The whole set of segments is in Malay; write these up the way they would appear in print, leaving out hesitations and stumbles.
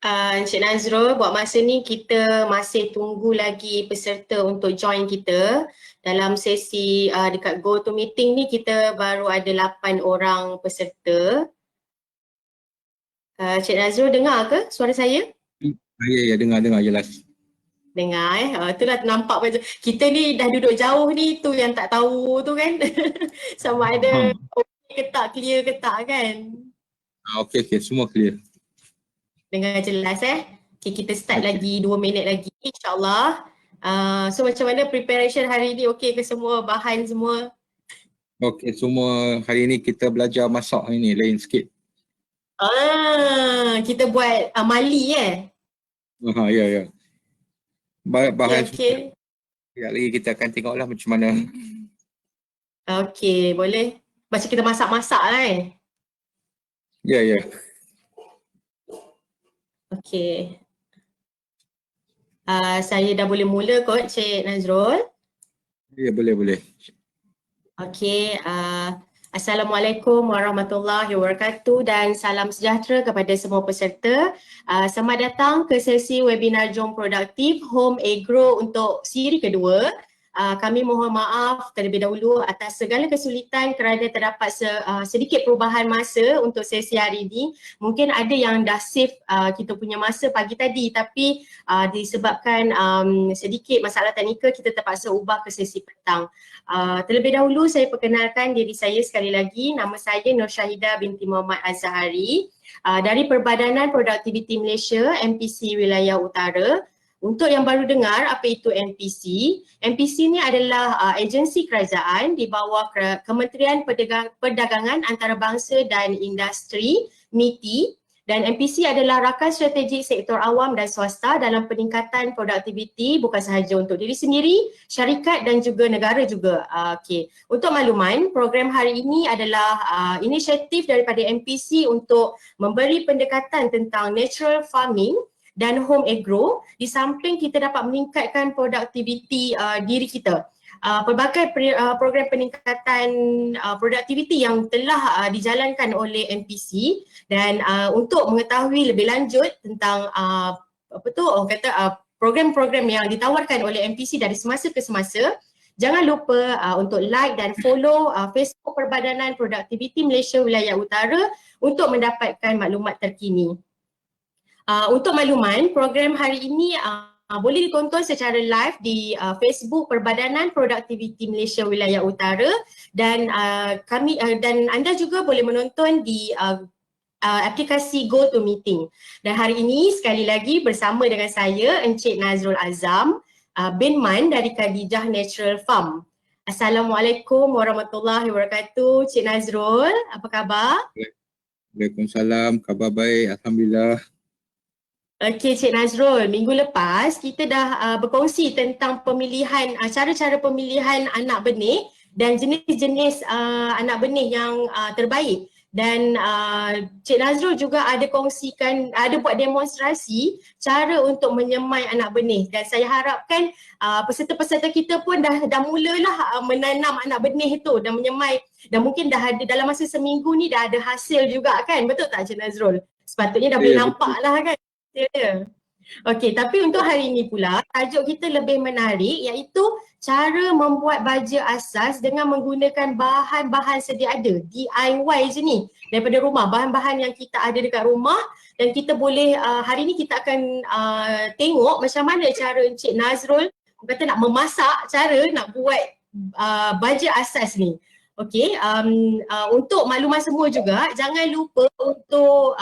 Encik Nazrul, buat masa ni kita masih tunggu lagi peserta untuk join kita. Dalam sesi dekat GoToMeeting ni kita baru ada 8 orang peserta. Encik Nazrul dengar ke suara saya? Ya, dengar jelas. Dengar itulah nampak macam kita ni dah duduk jauh ni, tu yang tak tahu tu kan. Sama ada okay ke tak, clear ke tak kan. Okey, semua clear. Dengar jelas Okay, kita start lagi 2 minit lagi insyaAllah. So macam mana preparation hari ni, okey ke semua bahan semua? Okey, semua hari ni kita belajar masak ini lain sikit. Kita buat mali Ya. Bahan Okay. sekejap lagi kita akan tengoklah macam mana. Okay, boleh. Macam kita masak-masak lah Ya. Okay. Saya dah boleh mula kot, Cik Nazrul. Ya, boleh. Okay, Assalamualaikum warahmatullahi wabarakatuh dan salam sejahtera kepada semua peserta. Selamat datang ke sesi webinar Jom Produktif Home Agro untuk siri kedua. Kami mohon maaf terlebih dahulu atas segala kesulitan kerana terdapat sedikit perubahan masa untuk sesi hari ini. Mungkin ada yang dah save kita punya masa pagi tadi, tapi disebabkan sedikit masalah teknikal kita terpaksa ubah ke sesi petang. Terlebih dahulu saya perkenalkan diri saya sekali lagi. Nama saya Nur Syahidah binti Muhammad Azhari dari Perbadanan Produktiviti Malaysia MPC Wilayah Utara. Untuk yang baru dengar apa itu MPC, MPC ni adalah agensi kerajaan di bawah Kementerian Perdagangan Antarabangsa dan Industri MITI, dan MPC adalah rakan strategik sektor awam dan swasta dalam peningkatan produktiviti bukan sahaja untuk diri sendiri, syarikat dan juga negara juga. Okay. Untuk makluman, program hari ini adalah inisiatif daripada MPC untuk memberi pendekatan tentang natural farming dan home agro, di samping kita dapat meningkatkan produktiviti diri kita. Pelbagai program peningkatan produktiviti yang telah dijalankan oleh MPC, dan untuk mengetahui lebih lanjut tentang program-program yang ditawarkan oleh MPC dari semasa ke semasa, jangan lupa untuk like dan follow Facebook Perbadanan Produktiviti Malaysia Wilayah Utara untuk mendapatkan maklumat terkini. Untuk makluman, program hari ini boleh ditonton secara live di Facebook Perbadanan Produktiviti Malaysia Wilayah Utara, dan dan anda juga boleh menonton di aplikasi GoToMeeting. Dan hari ini sekali lagi bersama dengan saya Encik Nazrul Azam bin Man dari Khadijah Natural Farm. Assalamualaikum warahmatullahi wabarakatuh. Cik Nazrul, apa khabar? Waalaikumsalam, khabar baik, alhamdulillah. Okey Cik Nazrul, minggu lepas kita dah berkongsi tentang pemilihan, cara-cara pemilihan anak benih dan jenis-jenis anak benih yang terbaik. Dan Cik Nazrul juga ada kongsikan, ada buat demonstrasi cara untuk menyemai anak benih, dan saya harapkan peserta-peserta kita pun dah mulalah menanam anak benih itu dan menyemai, dan mungkin dah ada dalam masa seminggu ni dah ada hasil juga kan, betul tak Cik Nazrul? Sepatutnya dah boleh nampak lah kan. Okey, tapi untuk hari ini pula tajuk kita lebih menarik, iaitu cara membuat baja asas dengan menggunakan bahan-bahan sedia ada, DIY je ni, daripada rumah, bahan-bahan yang kita ada dekat rumah. Dan kita boleh, hari ni kita akan tengok macam mana cara Encik Nazrul kata nak memasak, cara nak buat baja asas ni. Okey, untuk makluman semua juga, jangan lupa untuk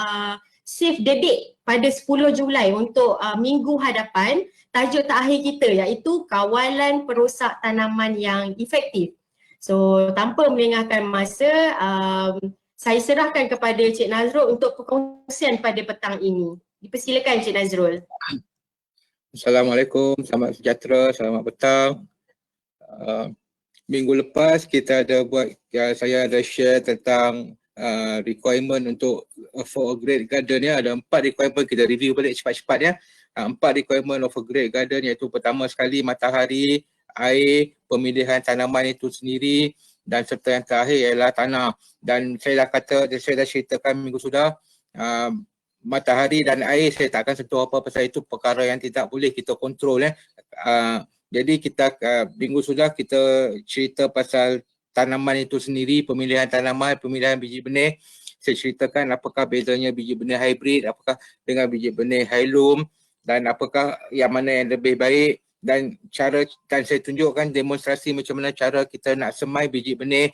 save the date pada 10 Julai untuk minggu hadapan. Tajuk terakhir kita iaitu kawalan perosak tanaman yang efektif. So tanpa melengahkan masa, saya serahkan kepada Cik Nazrul untuk perkongsian pada petang ini. Dipersilakan Cik Nazrul. Assalamualaikum, selamat sejahtera, selamat petang. Minggu lepas kita ada buat, saya ada share tentang requirement untuk for a great garden ya. Ada 4 requirement, kita review balik cepat-cepat ya. 4 requirement of a great garden, iaitu pertama sekali matahari, air, pemilihan tanaman itu sendiri, dan serta yang terakhir ialah tanah. Dan saya dah ceritakan minggu sudah, matahari dan air saya tak akan sentuh apa pasal itu perkara yang tidak boleh kita kontrol jadi kita minggu sudah kita cerita pasal tanaman itu sendiri, pemilihan tanaman, pemilihan biji benih. Saya ceritakan apakah bezanya biji benih hybrid, apakah dengan biji benih heirloom dan apakah yang mana yang lebih baik, dan saya tunjukkan demonstrasi macam mana cara kita nak semai biji benih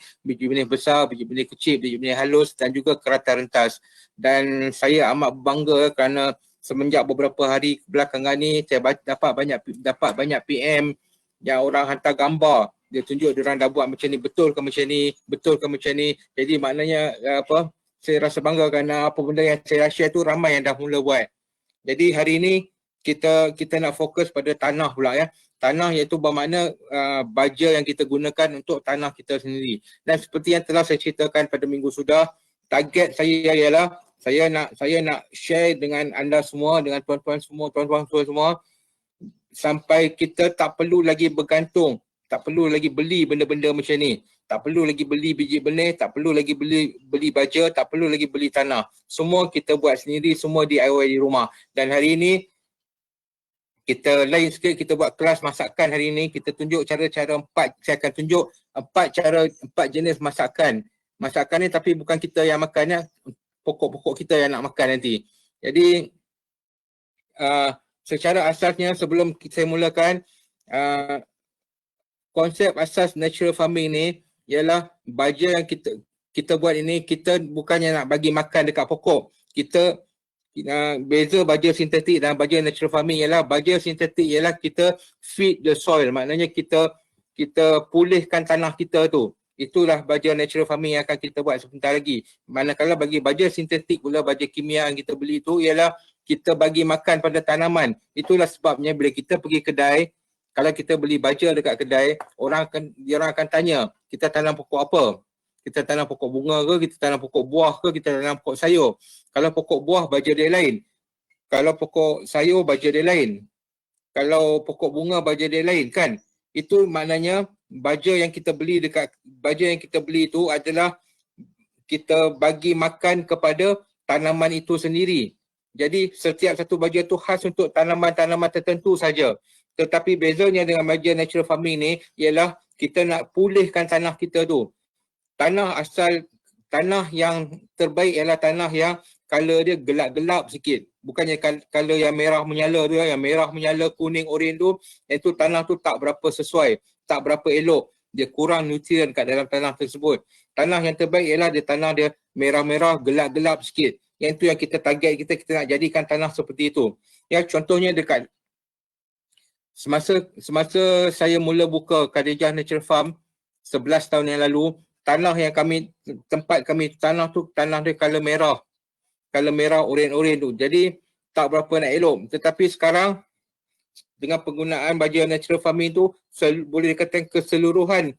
besar, biji benih kecil, biji benih halus dan juga kerata rentas. Dan saya amat bangga kerana semenjak beberapa hari belakangan ni saya dapat banyak PM yang orang hantar gambar, dia tunjuk dia orang dah buat macam ni, betul ke macam ni, betul ke macam ni. Jadi maknanya saya rasa bangga kerana apa benda yang saya share tu ramai yang dah mula buat. Jadi hari ini kita nak fokus pada tanah pula Tanah iaitu bermakna baja yang kita gunakan untuk tanah kita sendiri. Dan seperti yang telah saya ceritakan pada minggu sudah, target saya ialah saya nak share dengan anda semua, dengan tuan-tuan semua sampai kita tak perlu lagi bergantung, tak perlu lagi beli benda-benda macam ni. Tak perlu lagi beli biji benih, tak perlu lagi beli baja, tak perlu lagi beli tanah. Semua kita buat sendiri, semua DIY di rumah. Dan hari ini kita lain sikit, kita buat kelas masakan hari ini. Kita tunjuk cara-cara 4, saya akan tunjuk 4 jenis masakan. Masakan ni tapi bukan kita yang makan pokok-pokok kita yang nak makan nanti. Jadi secara asasnya sebelum saya mulakan, konsep asas natural farming ni ialah baja yang kita buat ini, kita bukannya nak bagi makan dekat pokok. Kita beza baja sintetik dan baja natural farming ialah baja sintetik ialah kita feed the soil, maknanya kita pulihkan tanah kita tu. Itulah baja natural farming yang akan kita buat sebentar lagi. Manakala bagi baja sintetik pula, baja kimia yang kita beli tu ialah kita bagi makan pada tanaman. Itulah sebabnya bila kita pergi kedai, kalau kita beli baja dekat kedai, orang akan tanya, kita tanam pokok apa? Kita tanam pokok bunga ke, kita tanam pokok buah ke, kita tanam pokok sayur. Kalau pokok buah, baja dia lain. Kalau pokok sayur, baja dia lain. Kalau pokok bunga, baja dia lain kan? Itu maknanya baja yang kita beli itu adalah kita bagi makan kepada tanaman itu sendiri. Jadi setiap satu baja tu khas untuk tanaman-tanaman tertentu saja. Tetapi bezanya dengan baja natural farming ni ialah kita nak pulihkan tanah kita tu. Tanah yang terbaik ialah tanah yang color dia gelap-gelap sikit. Bukannya color yang merah menyala tu, yang merah menyala, kuning, oranye tu, itu tanah tu tak berapa sesuai, tak berapa elok. Dia kurang nutrien kat dalam tanah tersebut. Tanah yang terbaik ialah tanah dia merah-merah, gelap-gelap sikit. Yang tu yang kita target, kita nak jadikan tanah seperti itu. Ya, contohnya dekat semasa saya mula buka Khadijah Natural Farm 11 tahun yang lalu, tanah dia color merah oranye tu. Jadi tak berapa nak elok. Tetapi sekarang dengan penggunaan baja natural farming tu boleh dikatakan keseluruhan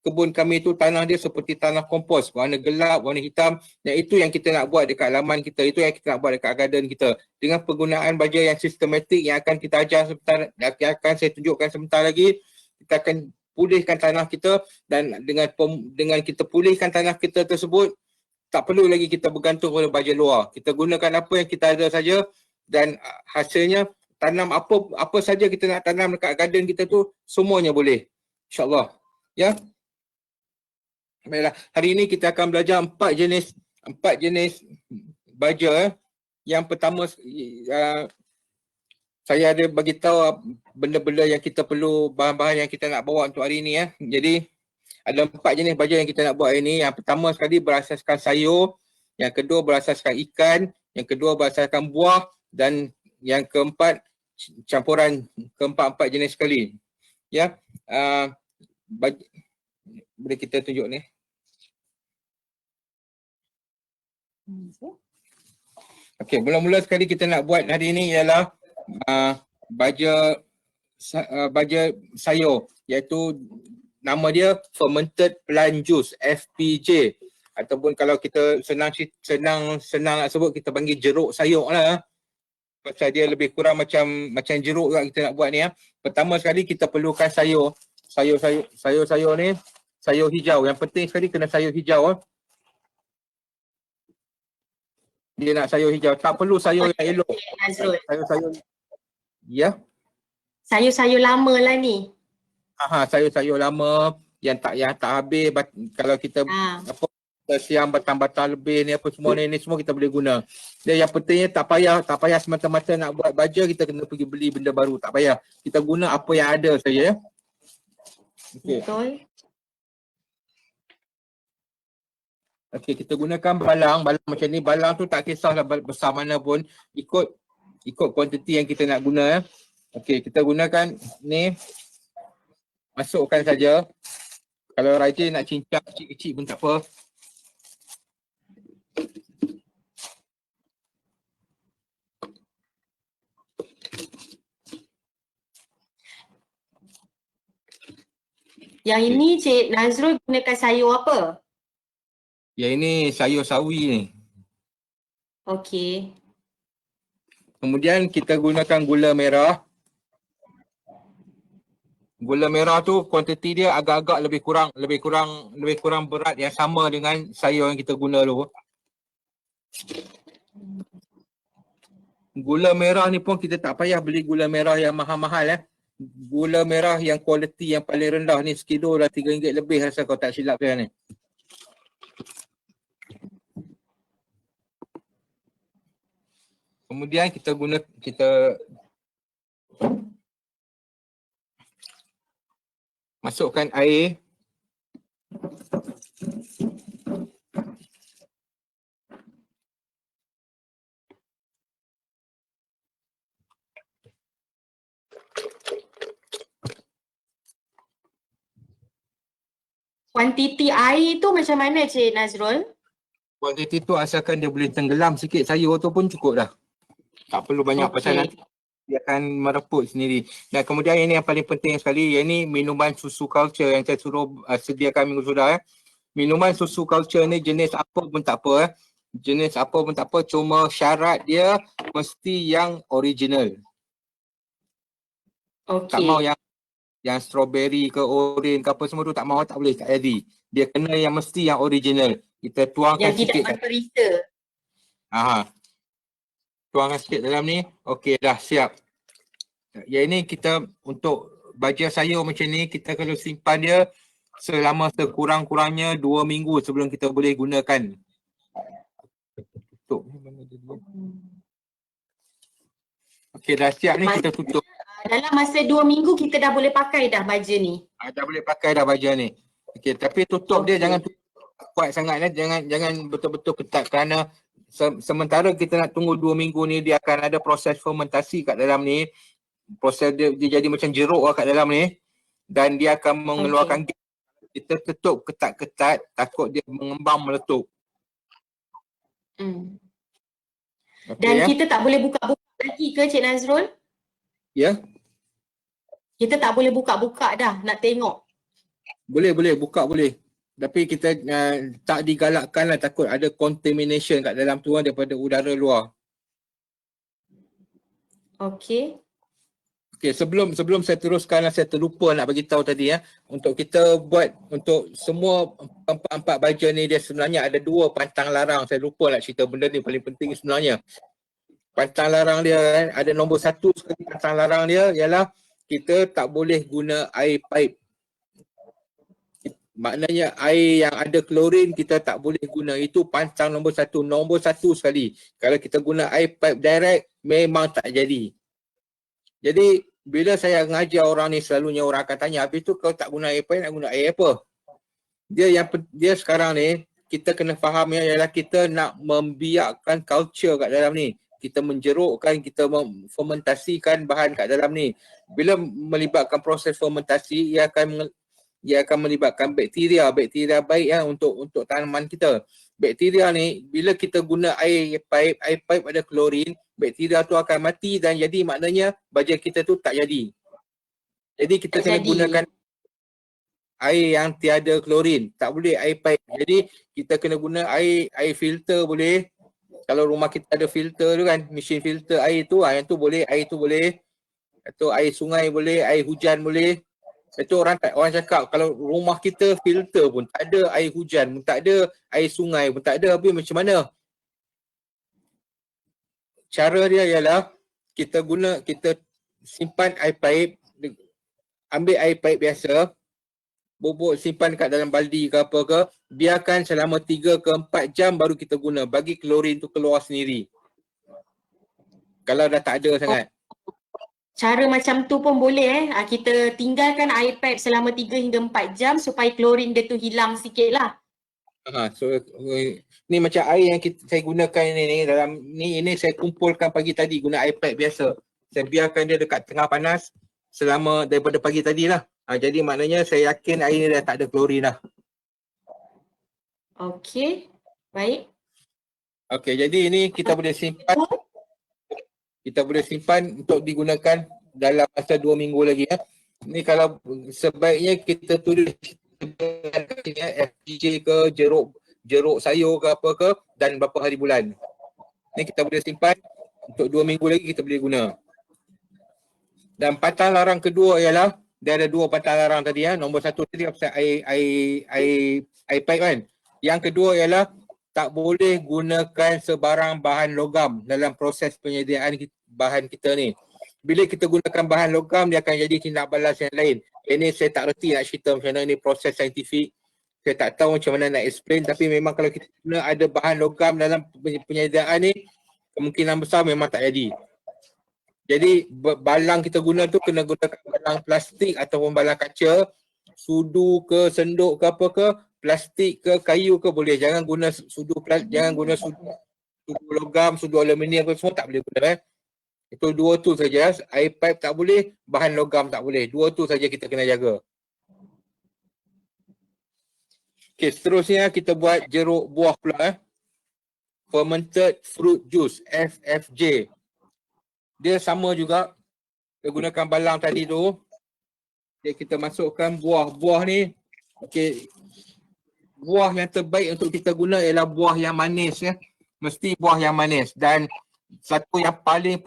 kebun kami tu tanah dia seperti tanah kompos, warna gelap, warna hitam, dan itu yang kita nak buat dekat laman kita, itu yang kita nak buat dekat garden kita. Dengan penggunaan baja yang sistematik yang akan kita ajar sebentar, yang akan saya tunjukkan sebentar lagi, kita akan pulihkan tanah kita, dan dengan kita pulihkan tanah kita tersebut, tak perlu lagi kita bergantung pada baja luar. Kita gunakan apa yang kita ada saja, dan hasilnya tanam apa saja kita nak tanam dekat garden kita tu, semuanya boleh. InsyaAllah. Ya. Baiklah, hari ini kita akan belajar 4 jenis baja. Yang pertama, saya ada bagi tahu benda-benda yang kita perlu, bahan-bahan yang kita nak bawa untuk hari ini Jadi ada 4 jenis baja yang kita nak buat hari ini. Yang pertama sekali berasaskan sayur, yang kedua berasaskan ikan, yang kedua berasaskan buah, dan yang keempat campuran keempat-empat jenis sekali. Ya. Boleh kita tunjuk ni. Okey, mula-mula sekali kita nak buat hari ini ialah baja sayur, iaitu nama dia fermented plant juice, FPJ, ataupun kalau kita senang nak sebut, kita panggil jeruk sayur lah. Pasal dia lebih kurang macam jeruk juga kita nak buat ni Pertama sekali kita perlukan sayur ni, sayur hijau. Yang penting sekali kena sayur hijau Dia nak sayur hijau. Tak perlu sayur yang elok. Cik Nazrul. Sayur-sayur. Ya. Sayur-sayur lama lah ni. Sayur-sayur lama yang tak habis. Kalau kita apa kita siam batang-batang lebih ni apa semua ni semua kita boleh guna. Dan yang pentingnya tak payah semata-mata nak buat baja kita kena pergi beli benda baru. Tak payah. Kita guna apa yang ada saja ya. Okay. Betul. Okey, kita gunakan balang macam ni. Balang tu tak kisahlah besar mana pun, ikut kuantiti yang kita nak guna ya. Okey, kita gunakan ni. Masukkan saja. Kalau rajin nak cincang kecil-kecil pun tak apa. Yang ini Cik Nazrul gunakan sayur apa? Yang ini sayur sawi ni. Okey. Kemudian kita gunakan gula merah. Gula merah tu kuantiti dia agak-agak lebih kurang berat yang sama dengan sayur yang kita guna dulu. Gula merah ni pun kita tak payah beli gula merah yang mahal-mahal ya. Gula merah yang kualiti yang paling rendah ni sekilo dah RM3 lebih rasa kau tak silap dia ni. Kemudian kita masukkan air. Kuantiti air tu macam mana Cik Nazrul? Kuantiti tu asalkan dia boleh tenggelam sikit sayur tu pun cukup dah. Tak perlu banyak pasal nanti dia akan mereput sendiri. Dan kemudian ini yang paling penting sekali, yang ni minuman susu culture yang saya suruh sediakan minggu sudah. Minuman susu culture ni jenis apa pun tak apa. Jenis apa pun tak apa, cuma syarat dia mesti yang original. Tak mau yang strawberry ke orange ke apa semua tu tak mau, tak boleh, tak jadi. Dia kena yang mesti yang original. Kita tuangkan yang sikit. Yang tidak berperisa. Tuangkan sikit dalam ni. Okey, dah siap. Yang ini kita untuk baja sayur macam ni, kita kalau simpan dia selama sekurang-kurangnya 2 minggu sebelum kita boleh gunakan. Tutup. Okey, dah siap ni, kita tutup. Dalam masa 2 minggu kita dah boleh pakai dah baja ni. Dah boleh pakai dah baja ni. Okey, tapi tutup dia jangan tutup kuat sangat lah. Jangan betul-betul ketat kerana sementara kita nak tunggu 2 minggu ni dia akan ada proses fermentasi kat dalam ni. Proses dia jadi macam jeruk lah kat dalam ni. Dan dia akan mengeluarkan gas. Kita tutup ketat-ketat takut dia mengembang meletup. Okay, dan kita tak boleh buka-buka lagi ke Cik Nazrul? Ya. Kita tak boleh buka-buka dah nak tengok. Boleh buka boleh. Tapi kita tak digalakkan lah, takut ada contamination kat dalam tu daripada udara luar. Okey. Okey, sebelum saya teruskan, saya terlupa nak bagi tahu tadi ya. Untuk kita buat untuk semua empat baja ni, dia sebenarnya ada 2 pantang larang. Saya lupa nak cerita benda ni paling penting sebenarnya. Pantang larang dia ada nombor 1 sekali. Pantang larang dia ialah kita tak boleh guna air pipe. Maknanya air yang ada klorin kita tak boleh guna. Itu pantang nombor 1. Nombor 1 sekali. Kalau kita guna air pipe direct memang tak jadi. Jadi bila saya ngajar orang ni, selalunya orang akan tanya, habis tu kalau tak guna air pipe nak guna air apa? Dia sekarang ni kita kena faham ialah kita nak membiakkan culture kat dalam ni. Kita menjerukkan, kita fermentasikan bahan kat dalam ni. Bila melibatkan proses fermentasi, ia akan melibatkan bakteria baik ya untuk tanaman kita. Bakteria ni bila kita guna air pipe ada klorin, bakteria tu akan mati dan jadi maknanya baja kita tu tak jadi. Jadi kita kena gunakan air yang tiada klorin, tak boleh air pipe. Jadi kita kena guna air filter boleh. Kalau rumah kita ada filter tu kan, mesin filter air tu, yang tu boleh, air tu boleh. Atau air sungai boleh, air hujan boleh. Itu orang cakap kalau rumah kita filter pun tak ada, air hujan pun tak ada, air sungai pun tak ada, habis macam mana? cara dia ialah kita simpan air paip, ambil air paip biasa, bubuk simpan kat dalam baldi ke apa ke, biarkan selama 3 ke 4 jam baru kita guna, bagi klorin tu keluar sendiri. Kalau dah tak ada sangat. Cara macam tu pun boleh kita tinggalkan air paip selama 3 hingga 4 jam supaya klorin dia tu hilang sikit lah. So ni macam air yang saya gunakan ni dalam ni saya kumpulkan pagi tadi guna air paip biasa. Saya biarkan dia dekat tengah panas selama daripada pagi tadi lah. Jadi maknanya saya yakin air ni dah tak ada klorin lah. Okey, baik. Okey, jadi ini kita boleh simpan. Kita boleh simpan untuk digunakan dalam masa 2 minggu lagi ya. Ni kalau sebaiknya kita tulis FGJ ke jeruk sayur ke apa ke dan berapa hari bulan. Ni kita boleh simpan untuk 2 minggu lagi kita boleh guna. Dan pantang larang kedua ialah dia ada 2 pantang larang tadi ya. Nombor 1 tadi pasal air pipe kan. Yang kedua ialah tak boleh gunakan sebarang bahan logam dalam proses penyediaan bahan kita ni. Bila kita gunakan bahan logam, dia akan jadi tindak balas yang lain. Ini saya tak reti nak cerita macam mana, ini proses saintifik. Saya tak tahu macam mana nak explain, tapi memang kalau kita guna ada bahan logam dalam penyediaan ni, kemungkinan besar memang tak jadi. Jadi balang kita guna tu kena gunakan balang plastik ataupun balang kaca, sudu ke, senduk ke apa ke, plastik ke, kayu ke boleh. Jangan guna sudu logam, sudu aluminium ke semua tak boleh guna. Itu 2 tu saja. Air pipe tak boleh, bahan logam tak boleh. 2 tu saja kita kena jaga. Okey, seterusnya kita buat jeruk buah pula. Fermented fruit juice, FFJ. Dia sama juga. Kita gunakan balang tadi tu. Okay, kita masukkan buah ni. Okey. Buah yang terbaik untuk kita guna ialah buah yang manis ya. Mesti buah yang manis, dan satu yang paling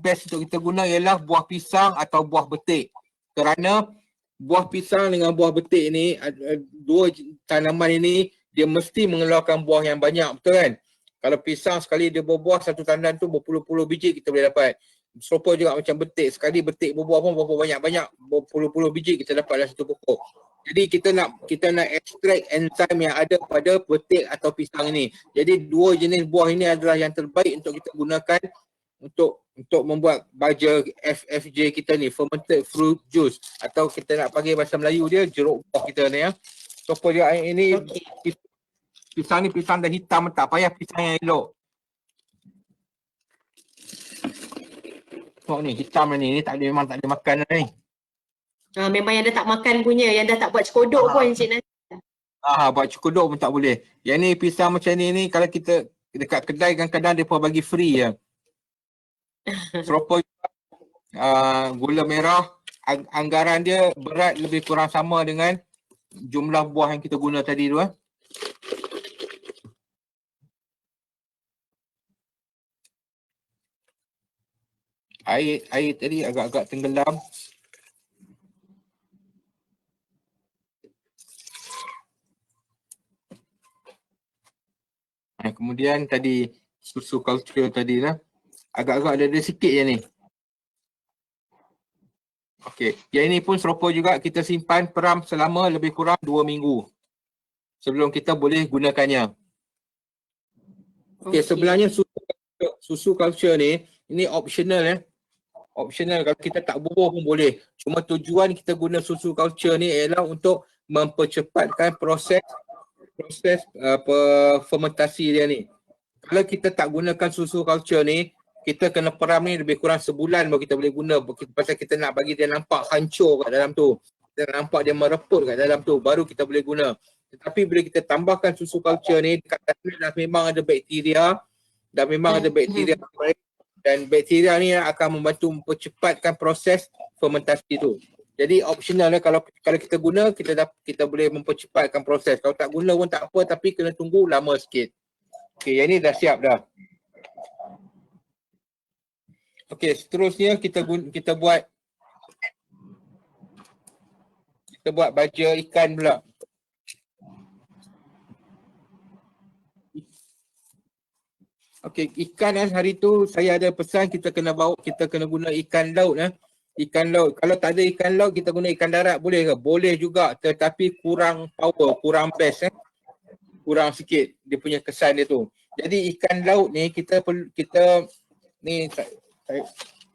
best untuk kita guna ialah buah pisang atau buah betik. Kerana buah pisang dengan buah betik ni, dua tanaman ini dia mesti mengeluarkan buah yang banyak, betul kan? Kalau pisang sekali dia berbuah satu tandan tu berpuluh-puluh biji kita boleh dapat. Serupa juga macam betik, sekali betik berbuah pun berapa banyak-banyak, berpuluh-puluh biji kita dapat dalam satu pokok. Jadi kita nak ekstrak enzim yang ada pada betik atau pisang ini. Jadi 2 jenis buah ini adalah yang terbaik untuk kita gunakan untuk membuat baja FFJ kita ni, fermented fruit juice, atau kita nak panggil bahasa Melayu dia jeruk buah kita ni ya. So dia ini pisang ni pisang dah hitam, tak payah pisang yang elok. So ni hitam ni memang tak ada makan ni. Memang yang dah tak makan punya, yang dah tak buat cekodok pun Encik Nazir. Buat cekodok pun tak boleh. Yang ni pisang macam ni kalau kita dekat kedai kadang-kadang dia pun bagi free je. Serupa gula merah, anggaran dia berat lebih kurang sama dengan jumlah buah yang kita guna tadi tu. Air tadi agak-agak tenggelam. Kemudian tadi susu culture tadi lah. Agak-agak ada sikit je ni. Okey, yang ini pun serupa juga, kita simpan peram selama lebih kurang 2 minggu sebelum kita boleh gunakannya. Okey, sebenarnya susu culture ni, ini optional Optional, kalau kita tak bubuh pun boleh. Cuma tujuan kita guna susu culture ni ialah untuk mempercepatkan proses fermentasi dia ni. Kalau kita tak gunakan susu culture ni, kita kena peram ni lebih kurang sebulan baru kita boleh guna, pasal kita nak bagi dia nampak hancur kat dalam tu, kita nampak dia mereput kat dalam tu, baru kita boleh guna. Tetapi bila kita tambahkan susu culture ni, dekat dalam dah memang ada bakteria, dan bakteria ni akan membantu mempercepatkan proses fermentasi tu. Jadi optional kalau kita guna, kita boleh mempercepatkan proses. Kalau tak guna pun tak apa, tapi kena tunggu lama sikit. Okey, yang ni dah siap dah. Okey, seterusnya kita buat baja ikan pula. Okey, ikan hari tu saya ada pesan kita kena guna ikan laut Ikan laut. Kalau tak ada ikan laut kita guna ikan darat boleh ke? Boleh juga tetapi kurang power, kurang best kurang sikit dia punya kesan dia tu. Jadi ikan laut ni kita ni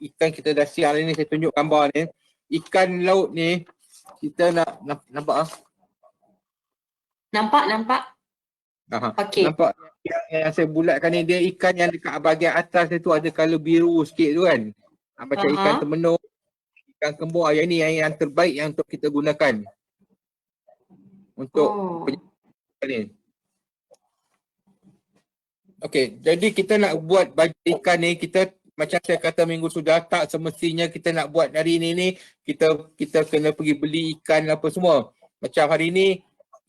ikan kita dah siang ni saya tunjuk gambar ni. Ikan laut ni kita nampak Nampak. Okey. nampak yang saya bulatkan ni dia ikan yang dekat bahagian atas dia tu ada colour biru sikit tu kan. Macam ikan temenung, ikan kembur. Yang ni yang terbaik yang untuk kita gunakan. Untuk ni. Okey, jadi kita nak buat baju ikan ni, kita macam saya kata minggu sudah, tak semestinya kita nak buat hari ni kita kena pergi beli ikan apa semua. Macam hari ni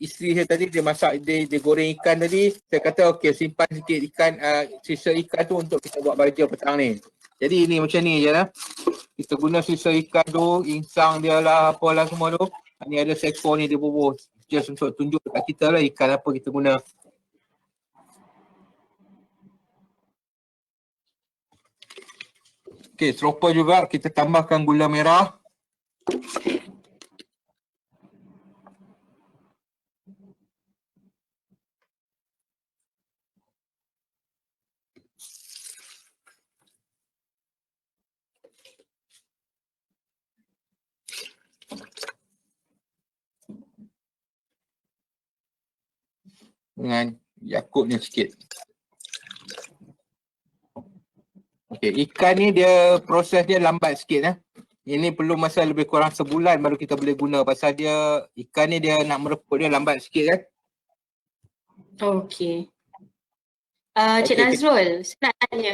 isteri saya tadi dia masak, dia goreng ikan tadi, saya kata okey simpan sikit ikan, sisa ikan tu untuk kita buat baju petang ni. Jadi ini macam ni je lah. Kita guna sisa ikan tu, insang dia lah, apalah semua tu. Ni ada sekor ni dia bubuh. Just untuk tunjuk dekat kita lah ikan apa kita guna. Okey, serupa juga kita tambahkan gula merah. Dengan yakutnya sikit. Okey, ikan ni dia proses dia lambat sikit Ini perlu masa lebih kurang sebulan baru kita boleh guna pasal dia ikan ni dia nak mereput dia lambat sikit Okey. Cik Nazrul, saya nak tanya,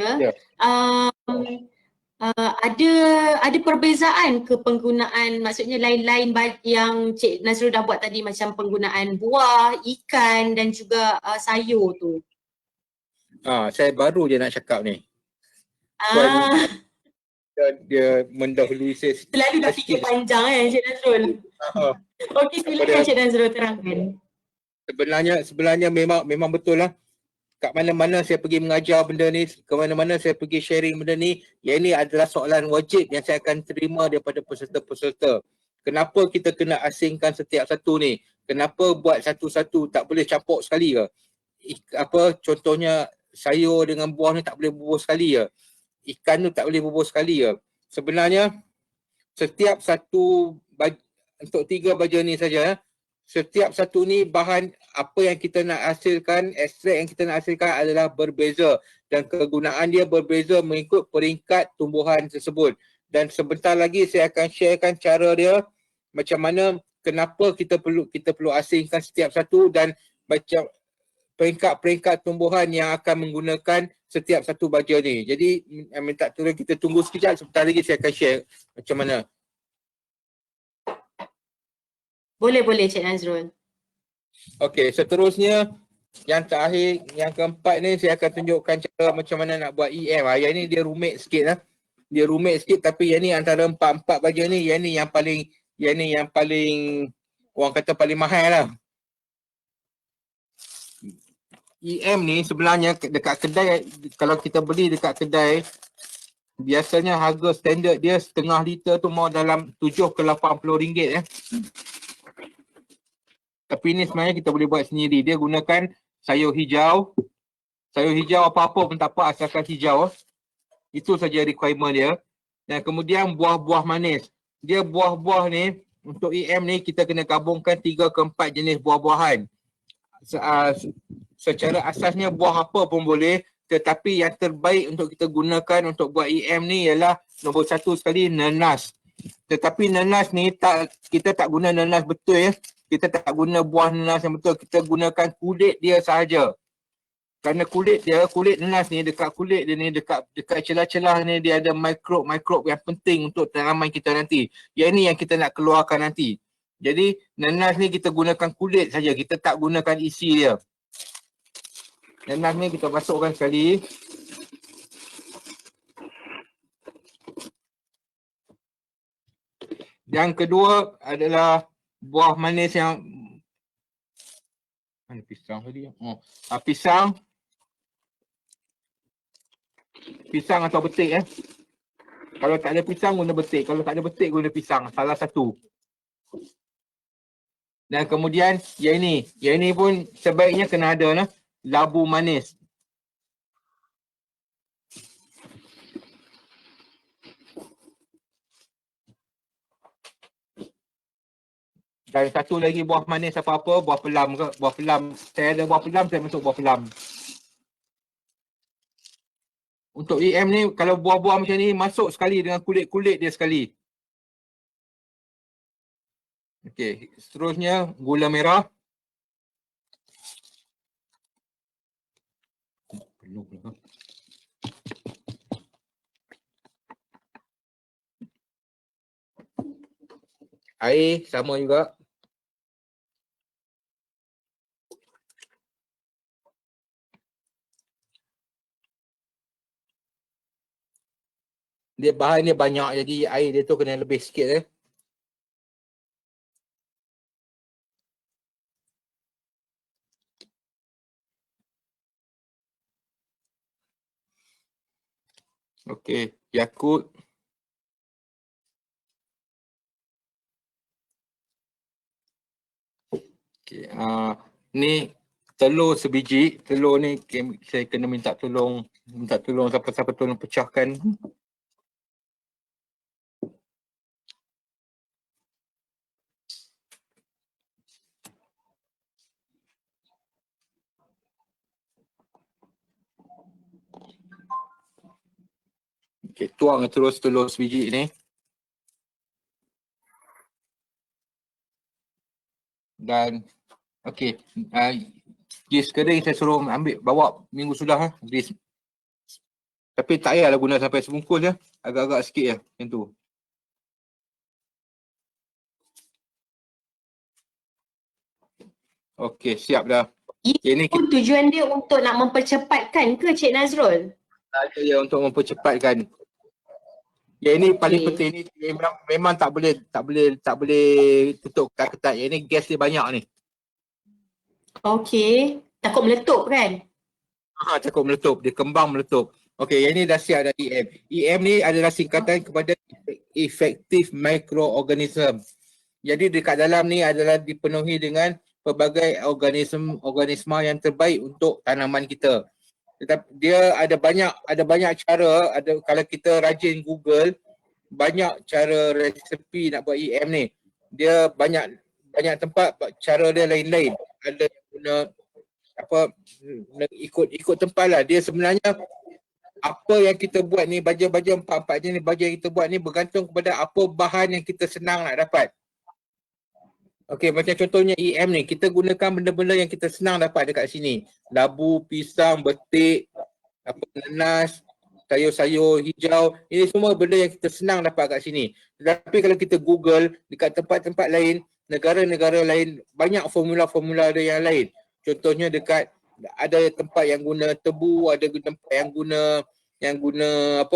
ada perbezaan ke penggunaan, maksudnya lain-lain yang Cik Nazrul dah buat tadi macam penggunaan buah, ikan dan juga sayur tu? Saya baru je nak cakap ni. Dia mendahului saya. Selalu dah fikir panjang Cik Nazrul. Okey, silakan Cik Nazrul terangkan. Sebenarnya memang betul lah. Kat mana-mana saya pergi mengajar benda ni, ke mana-mana saya pergi sharing benda ni, yang ini adalah soalan wajib yang saya akan terima daripada peserta-peserta. Kenapa kita kena asingkan setiap satu ni? Kenapa buat satu-satu, tak boleh campur sekali ke? Contohnya sayur dengan buah ni tak boleh bubuh sekali ke? Ikan tu tak boleh bubuh sekali ke? Sebenarnya setiap satu untuk 3 baja ni saja, setiap satu ni bahan apa yang kita nak hasilkan, ekstrak yang kita nak hasilkan adalah berbeza dan kegunaan dia berbeza mengikut peringkat tumbuhan tersebut. Dan sebentar lagi saya akan sharekan cara dia macam mana, kenapa kita perlu asingkan setiap satu dan macam peringkat-peringkat tumbuhan yang akan menggunakan setiap satu baja ni. Jadi minta tolong kita tunggu sekejap, sebentar lagi saya akan share macam mana. Boleh Cik Nazrul. Okey, seterusnya yang terakhir, yang keempat ni saya akan tunjukkan cara macam mana nak buat EM. Yang ni dia rumit sikit Dia rumit sikit tapi yang ni antara empat baja ni, yang ni yang paling orang kata paling mahal lah. EM ni sebenarnya dekat kedai, kalau kita beli dekat kedai, biasanya harga standard dia setengah liter tu mau dalam 7 ke 80 ringgit Tapi ni sebenarnya kita boleh buat sendiri. Dia gunakan sayur hijau. Sayur hijau apa-apa pun tak apa asalkan hijau. Itu saja requirement dia. Dan kemudian buah-buah manis. Dia buah-buah ni, untuk EM ni kita kena gabungkan 3 ke 4 jenis buah-buahan. Secara asasnya buah apa pun boleh. Tetapi yang terbaik untuk kita gunakan untuk buat EM ni ialah nombor 1 sekali nanas. Tetapi nanas ni kita tak guna nanas betul Kita tak guna buah nanas yang betul, kita gunakan kulit dia sahaja. Kerana kulit nanas ni, dekat kulit dia ni, dekat celah-celah ni dia ada mikrob yang penting untuk tanaman kita nanti. Yang ni yang kita nak keluarkan nanti. Jadi nanas ni kita gunakan kulit saja, kita tak gunakan isi dia. Nanas ni kita masukkan sekali. Yang kedua adalah buah manis yang mana pisang tadi? Pisang. Pisang atau betik Kalau tak ada pisang guna betik, kalau tak ada betik guna pisang, salah satu. Dan kemudian yang ini pun sebaiknya kena ada labu manis. Dan satu lagi buah manis apa-apa, buah pelam ke, buah pelam. Saya ada buah pelam, saya masuk buah pelam. Untuk EM ni, kalau buah-buah macam ni, masuk sekali dengan kulit-kulit dia sekali. Okey, seterusnya gula merah. Air sama juga. Dia bahan dia banyak, jadi air dia tu kena lebih sikit Okey, Yakult. Okey, ni telur sebiji. Telur ni saya kena minta tolong siapa-siapa tolong pecahkan. Okey, tuang terus telur sebiji ni. Dan okey, yeast kering saya suruh bawa minggu sudah yeast. Tapi tak payahlah guna sampai sebungkus agak-agak sikit macam tu. Okey, siap dah. Ini tujuan dia untuk nak mempercepatkan ke Cik Nazrul? Ada ya untuk mempercepatkan. Yang ini paling penting ni memang tak boleh tutup ketat-ketat. Yang ini gas dia banyak ni. Okey, takut meletup kan? Takut meletup, dia kembang meletup. Okey, yang ini dah siap dah EM. EM ni adalah singkatan kepada effective microorganism. Jadi dekat dalam ni adalah dipenuhi dengan pelbagai organisma yang terbaik untuk tanaman kita. Tetapi dia ada banyak cara, kalau kita rajin Google, banyak cara resepi nak buat EM ni. Dia banyak tempat cara dia lain-lain. Ada yang guna ikut tempat lah. Dia sebenarnya apa yang kita buat ni, baja-baja 4 jenis baja yang kita buat ni bergantung kepada apa bahan yang kita senang nak dapat. Okey, macam contohnya EM ni, kita gunakan benda-benda yang kita senang dapat dekat sini. Labu, pisang, betik, nanas, sayur-sayur hijau, ini semua benda yang kita senang dapat kat sini. Tetapi kalau kita Google dekat tempat-tempat lain, negara-negara lain, banyak formula-formula ada yang lain. Contohnya dekat ada tempat yang guna tebu, ada tempat yang guna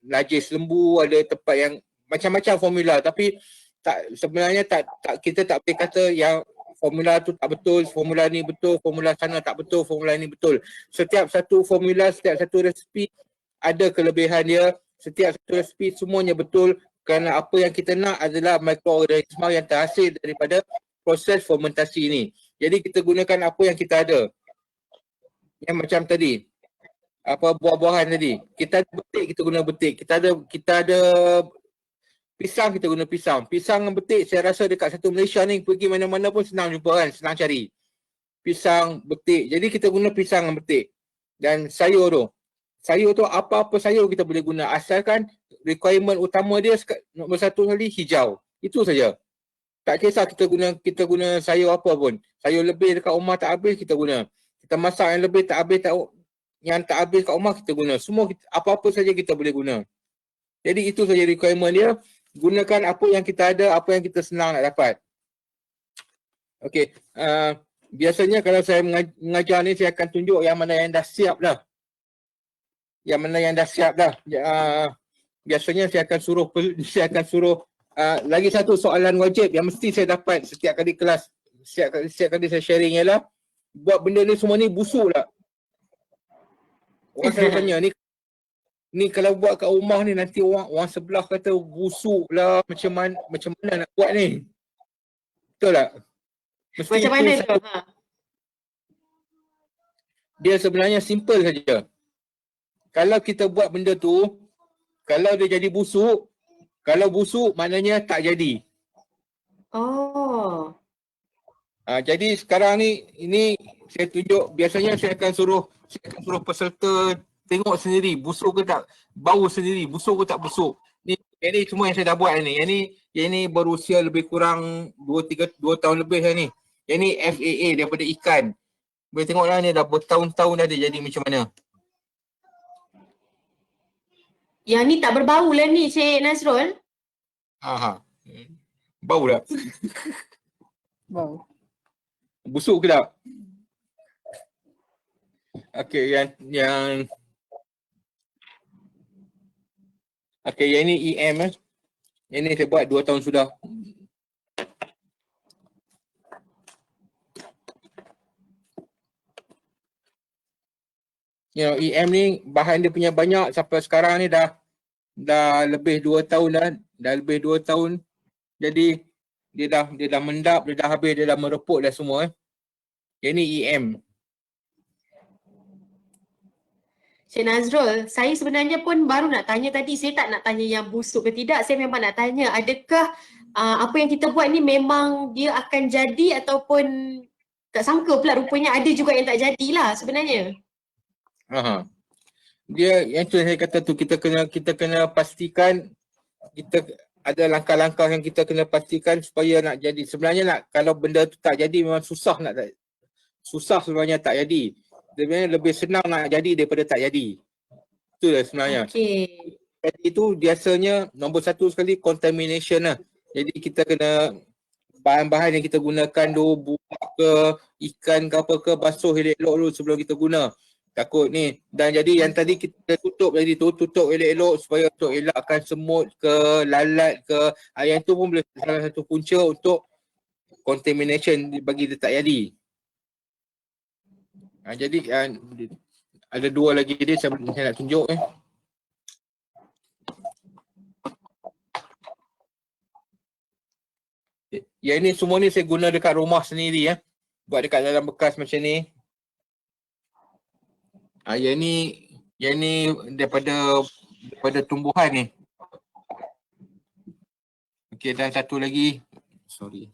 najis lembu, ada tempat yang macam-macam formula, tapi sebenarnya kita tak boleh kata yang formula tu tak betul, formula ni betul, formula sana tak betul, formula ni betul. Setiap satu formula, setiap satu resipi ada kelebihan dia. Setiap satu resipi semuanya betul kerana apa yang kita nak adalah mikroorganisma yang terhasil daripada proses fermentasi ini. Jadi kita gunakan apa yang kita ada. Yang macam tadi, buah-buahan tadi. Kita ada betik, kita guna betik. Kita ada pisang, kita guna pisang. Pisang dan betik saya rasa dekat satu Malaysia ni pergi mana-mana pun senang jumpa kan, senang cari. Pisang, betik. Jadi kita guna pisang dan betik. Dan sayur tu apa-apa sayur kita boleh guna asalkan requirement utama dia nombor satu kali hijau. Itu saja. Tak kisah kita guna sayur apa pun. Sayur lebih dekat rumah tak habis kita guna. Kita masak yang lebih tak habis kat rumah kita guna. Semua apa-apa saja kita boleh guna. Jadi itu saja requirement dia. Gunakan apa yang kita ada, apa yang kita senang nak dapat. Okey, biasanya kalau saya mengajar ni saya akan tunjuk yang mana yang dah siap dah. Biasanya saya akan suruh lagi satu soalan wajib yang mesti saya dapat setiap kali kelas, setiap kali saya sharing ialah buat benda ni semua ni busuk tak? Orang selalu tanya ni Ni kalau buat kat rumah ni nanti orang sebelah kata busuk lah, macam mana nak buat ni? Betul tak? Mesti Macam itu mana tu? Ha. dia sebenarnya simple saja. Kalau kita buat benda tu, kalau dia jadi busuk, kalau busuk maknanya tak jadi. Oh. Jadi sekarang ni, ini saya tunjuk, biasanya saya akan suruh peserta tengok sendiri, busuk ke tak, bau sendiri, busuk ke tak busuk. Ini semua yang saya dah buat ni. Yang ni berusia lebih kurang 2 tahun lebih ni. Yang ni FAA daripada ikan. Boleh tengoklah ni dah bertahun-tahun dah dia jadi macam mana. Yang ni tak berbau lah ni Cik Nazrul. Bau tak? Bau. Busuk ke tak? Okey, yang okey, yang ni EM Yang ni saya buat 2 tahun sudah. EM ni bahan dia punya banyak sampai sekarang ni dah lebih 2 tahun dah. Dah lebih 2 tahun. Jadi dia dah mendap, dia dah habis, dia dah merepuk dah semua. Yang ni EM. Cik Nazrul, saya sebenarnya pun baru nak tanya tadi. Saya tak nak tanya yang busuk ke tidak. Saya memang nak tanya adakah apa yang kita buat ni memang dia akan jadi ataupun tak sangka pula rupanya ada juga yang tak jadilah sebenarnya. Dia yang tu saya kata tu, kita kena pastikan, kita ada langkah-langkah yang kita kena pastikan supaya nak jadi. Sebenarnya kalau benda tu tak jadi memang susah sebenarnya tak jadi. Sebenarnya lebih senang nak jadi daripada tak jadi. Itulah sebenarnya. Okey. Jadi itu biasanya nombor satu sekali contamination lah. Jadi kita kena bahan-bahan yang kita gunakan tu, buah ke, ikan ke apa ke, basuh elok-elok dulu sebelum kita guna. Takut ni. Dan jadi yang tadi kita tutup elok-elok supaya untuk elakkan semut ke, lalat ke. Yang tu pun boleh salah satu punca untuk contamination bagi dia tak jadi. Jadi ada 2 lagi dia saya nak tunjuk . Yang ni semua ni saya guna dekat rumah sendiri . Buat dekat dalam bekas macam ni. Yang ni daripada tumbuhan ni. Okey, dan satu lagi. Sorry.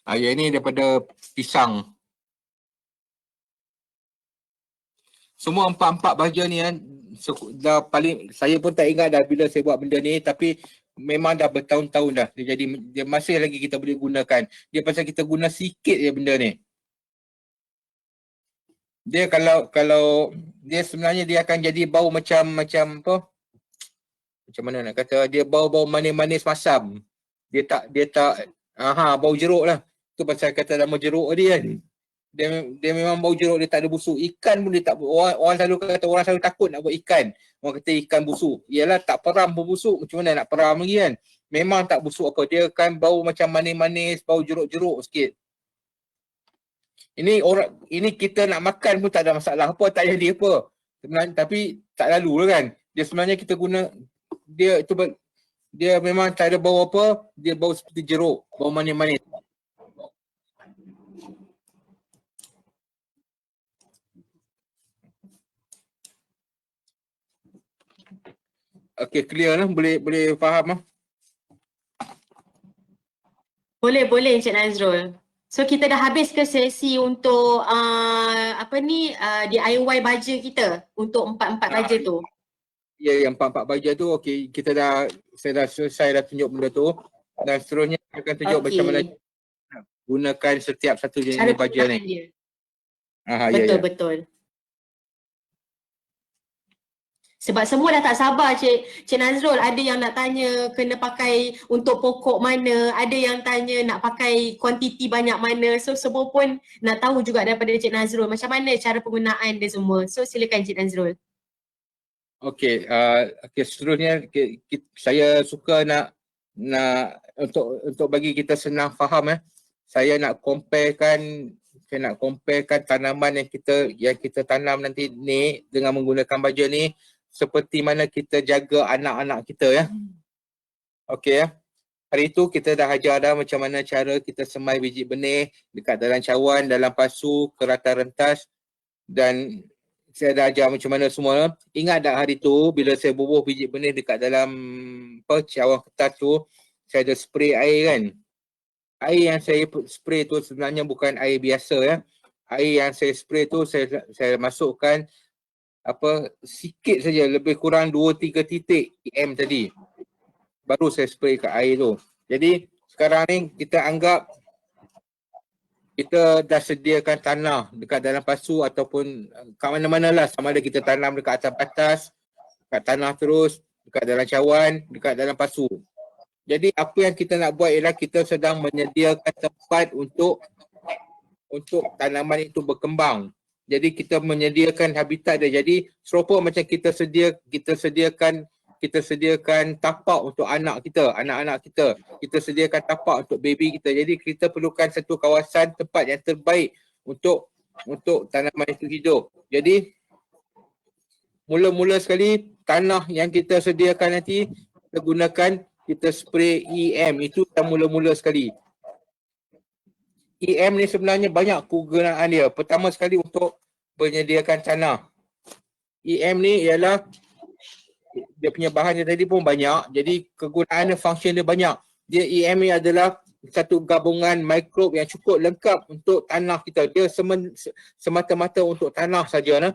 Yang ni daripada pisang. Semua 4 bahagian ni dah paling, saya pun tak ingat dah bila saya buat benda ni, tapi memang dah bertahun-tahun dah. Dia masih lagi kita boleh gunakan. Dia pasal kita guna sikit je benda ni. Dia kalau dia sebenarnya dia akan jadi bau macam apa? Macam mana nak kata, dia bau-bau manis-manis masam. Dia tak bau jeruk lah. Tu pasal kata nama jeruk tadi kan. Dia memang bau jeruk, dia tak ada busuk. Ikan pun dia tak, orang selalu takut nak buat ikan. Orang kata ikan busuk. Yalah, tak peram pun busuk. Macam mana nak peram lagi kan? Memang tak busuk apa. Dia kan bau macam manis-manis, bau jeruk-jeruk sikit. Ini kita nak makan pun tak ada masalah apa, tak jadi apa. Sebenarnya, tapi tak lalu lah kan. Dia sebenarnya kita guna, dia memang tak ada bau apa, dia bau seperti jeruk, bau manis-manis. Okey, clear lah, boleh faham lah. Boleh Encik Nazrul. So kita dah habis ke sesi untuk DIY baja kita untuk 4 baja tu? Ya, yang 4 baja tu okey, saya dah selesai dah tunjuk benda tu, dan seterusnya saya akan tunjuk macam mana gunakan setiap satu jenis baja ni. Betul. Sebab semua dah tak sabar Cik Nazrul, ada yang nak tanya kena pakai untuk pokok mana, ada yang tanya nak pakai kuantiti banyak mana. So semua pun nak tahu juga daripada Cik Nazrul macam mana cara penggunaan dia semua. So silakan Cik Nazrul. Okey, seterusnya saya suka nak untuk bagi kita senang faham saya nak comparekan tanaman yang kita tanam nanti ni dengan menggunakan baja ni seperti mana kita jaga anak-anak kita ya. Okey ya. Hari tu kita dah ajar dah macam mana cara kita semai biji benih dekat dalam cawan, dalam pasu, kerata rentas, dan saya dah ajar macam mana semua. Ingat tak hari tu bila saya bubuh biji benih dekat dalam cawan kertas tu, saya ada spray air kan. Air yang saya spray tu sebenarnya bukan air biasa ya. Air yang saya spray tu saya masukkan sikit saja, lebih kurang 2-3 titik EM tadi. Baru saya spray kat air tu. Jadi sekarang ni kita anggap kita dah sediakan tanah dekat dalam pasu ataupun kat mana-mana lah, sama ada kita tanam dekat atas batas, kat tanah terus, dekat dalam cawan, dekat dalam pasu. Jadi apa yang kita nak buat ialah kita sedang menyediakan tempat untuk tanaman itu berkembang. Jadi kita menyediakan habitat dia. Jadi serupa macam kita sediakan tapak untuk anak-anak kita. Kita sediakan tapak untuk baby kita. Jadi kita perlukan satu kawasan tempat yang terbaik untuk tanaman itu hidup. Jadi mula-mula sekali tanah yang kita sediakan nanti kita spray EM. Itu yang mula-mula sekali. EM ni sebenarnya banyak kegunaan dia. Pertama sekali untuk menyediakan tanah. EM ni ialah dia punya bahan dia tadi pun banyak. Jadi kegunaan dia, function dia banyak. Dia EM ni adalah satu gabungan mikrob yang cukup lengkap untuk tanah kita. Dia semata-mata untuk tanah saja. Nah.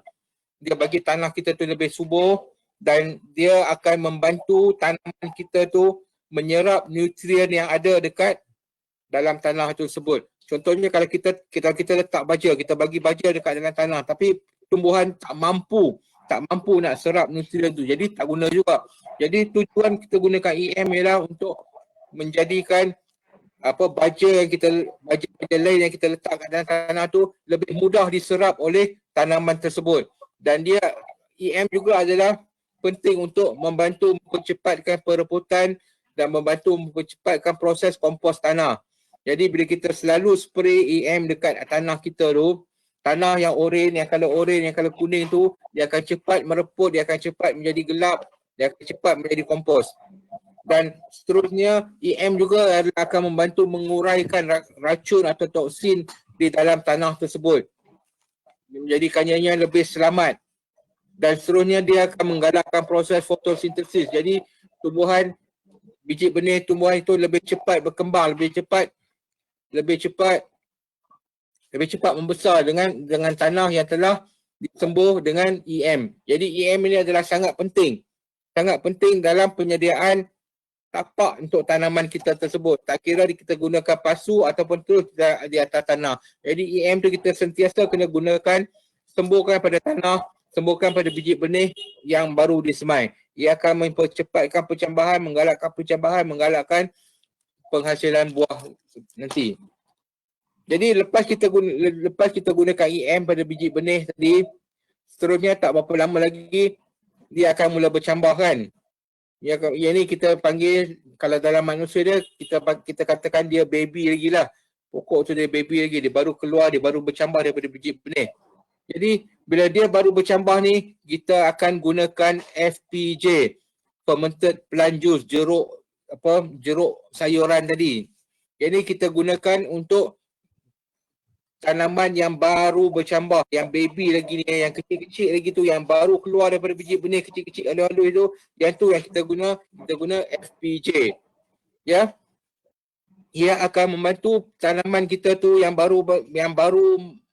Dia bagi tanah kita tu lebih subur dan dia akan membantu tanaman kita tu menyerap nutrien yang ada dekat dalam tanah tersebut. Contohnya kalau kita letak baja, kita bagi baja dekat dalam tanah tapi tumbuhan tak mampu nak serap nutrien tu. Jadi tak guna juga. Jadi tujuan kita gunakan EM ialah untuk menjadikan baja lain yang kita letak kat dalam tanah tu lebih mudah diserap oleh tanaman tersebut. Dan dia EM juga adalah penting untuk membantu mempercepatkan perebutan dan membantu mempercepatkan proses kompos tanah. Jadi bila kita selalu spray EM dekat tanah kita tu, tanah yang oranye, yang color kuning tu, dia akan cepat mereput, dia akan cepat menjadi gelap, dia akan cepat menjadi kompos. Dan seterusnya EM juga akan membantu menguraikan racun atau toksin di dalam tanah tersebut, menjadikannya lebih selamat. Dan seterusnya dia akan menggalakkan proses fotosintesis. Jadi biji benih tumbuhan itu lebih cepat berkembang, lebih cepat membesar dengan tanah yang telah disembuh dengan EM. Jadi EM ini adalah sangat penting dalam penyediaan tapak untuk tanaman kita tersebut. Tak kira kita gunakan pasu ataupun terus di atas tanah. Jadi EM tu kita sentiasa kena gunakan, sembuhkan pada tanah, sembuhkan pada biji benih yang baru disemai. Ia akan mempercepatkan pencambahan, menggalakkan penghasilan buah nanti. Jadi lepas kita gunakan EM pada biji benih tadi, seterusnya tak berapa lama lagi dia akan mula bercambah kan. Yang ni kita panggil, kalau dalam manusia dia kita katakan dia baby lagi lah. Pokok tu dia baby lagi, dia baru keluar, dia baru bercambah daripada biji benih. Jadi bila dia baru bercambah ni, kita akan gunakan FPJ, fermented plant juice, jeruk sayuran tadi. Jadi kita gunakan untuk tanaman yang baru bercambah, yang baby lagi ni, yang kecil-kecil lagi tu, yang baru keluar daripada biji benih kecil-kecil halus-halus itu, yang kita guna FPJ. Ya. Ia akan membantu tanaman kita tu yang baru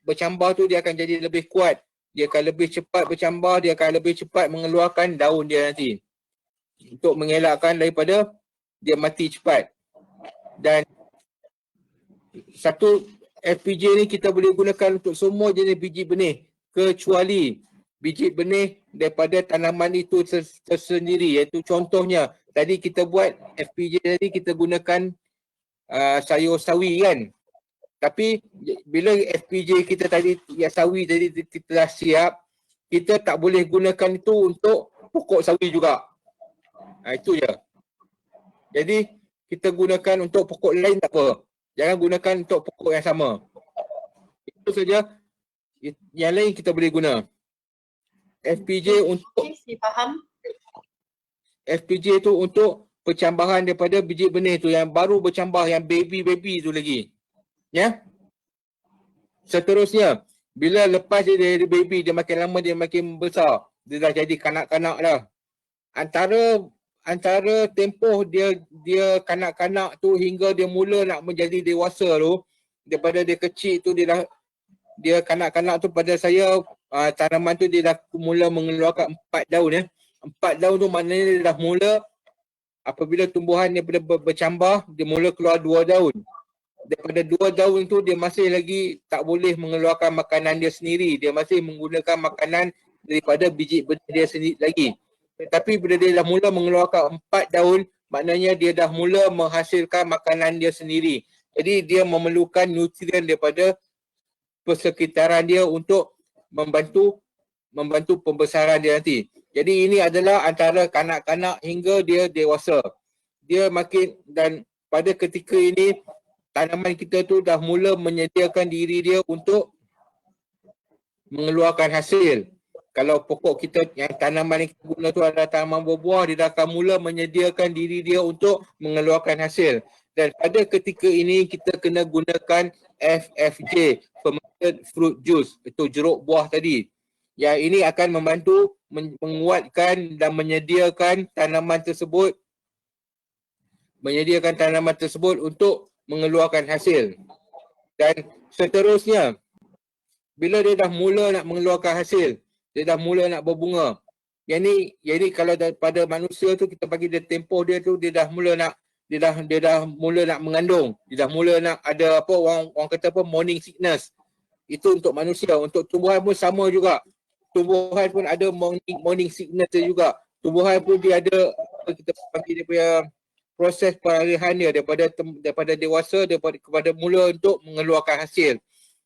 bercambah tu, dia akan jadi lebih kuat. Dia akan lebih cepat bercambah, dia akan lebih cepat mengeluarkan daun dia nanti. Untuk mengelakkan daripada dia mati cepat. Dan satu FPJ ni kita boleh gunakan untuk semua jenis biji benih kecuali biji benih daripada tanaman itu tersendiri, iaitu contohnya tadi kita buat FPJ tadi kita gunakan sayur sawi kan. Tapi bila FPJ kita tadi, yang sawi tadi kita dah siap, kita tak boleh gunakan itu untuk pokok sawi juga. Itu je. Jadi kita gunakan untuk pokok lain tak apa. Jangan gunakan untuk pokok yang sama. Itu saja. Yang lain kita boleh guna. FPJ untuk Okay, saya faham. FPJ tu untuk percambahan daripada biji benih tu yang baru bercambah, yang baby tu lagi. Ya. Seterusnya, bila lepas dia dari baby, dia makin lama dia makin besar. Dia dah jadi kanak-kanak dah. Antara tempoh dia kanak-kanak tu hingga dia mula nak menjadi dewasa tu, daripada dia kecil tu dia kanak-kanak tu, pada saya tanaman tu dia dah mula mengeluarkan 4 daun ya. 4 daun tu maknanya dia dah mula, apabila tumbuhan daripada bercambah, dia mula keluar 2 daun. Daripada 2 daun tu dia masih lagi tak boleh mengeluarkan makanan dia sendiri. Dia masih menggunakan makanan daripada biji benih dia sendiri lagi. Tetapi bila dia dah mula mengeluarkan 4 daun, maknanya dia dah mula menghasilkan makanan dia sendiri. Jadi dia memerlukan nutrien daripada persekitaran dia untuk membantu pembesaran dia nanti. Jadi ini adalah antara kanak-kanak hingga dia dewasa. Dia makin, dan pada ketika ini tanaman kita tu dah mula menyediakan diri dia untuk mengeluarkan hasil. Kalau pokok kita yang tanaman yang kita guna tu adalah tanaman berbuah, dia dah akan mula menyediakan diri dia untuk mengeluarkan hasil. Dan pada ketika ini kita kena gunakan FFJ, fermented fruit juice, itu jeruk buah tadi. Yang ini akan membantu menguatkan dan menyediakan tanaman tersebut untuk mengeluarkan hasil. Dan seterusnya, bila dia dah mula nak mengeluarkan hasil, dia dah mula nak berbunga. Yang ni kalau pada manusia tu kita bagi dia tempoh dia tu, dia dah mula nak mengandung. Dia dah mula nak ada apa orang kata apa, morning sickness. Itu untuk manusia. Untuk tumbuhan pun sama juga. Tumbuhan pun ada morning sickness dia juga. Tumbuhan pun dia ada kita bagi dia punya proses peralihan dia daripada dewasa kepada mula untuk mengeluarkan hasil.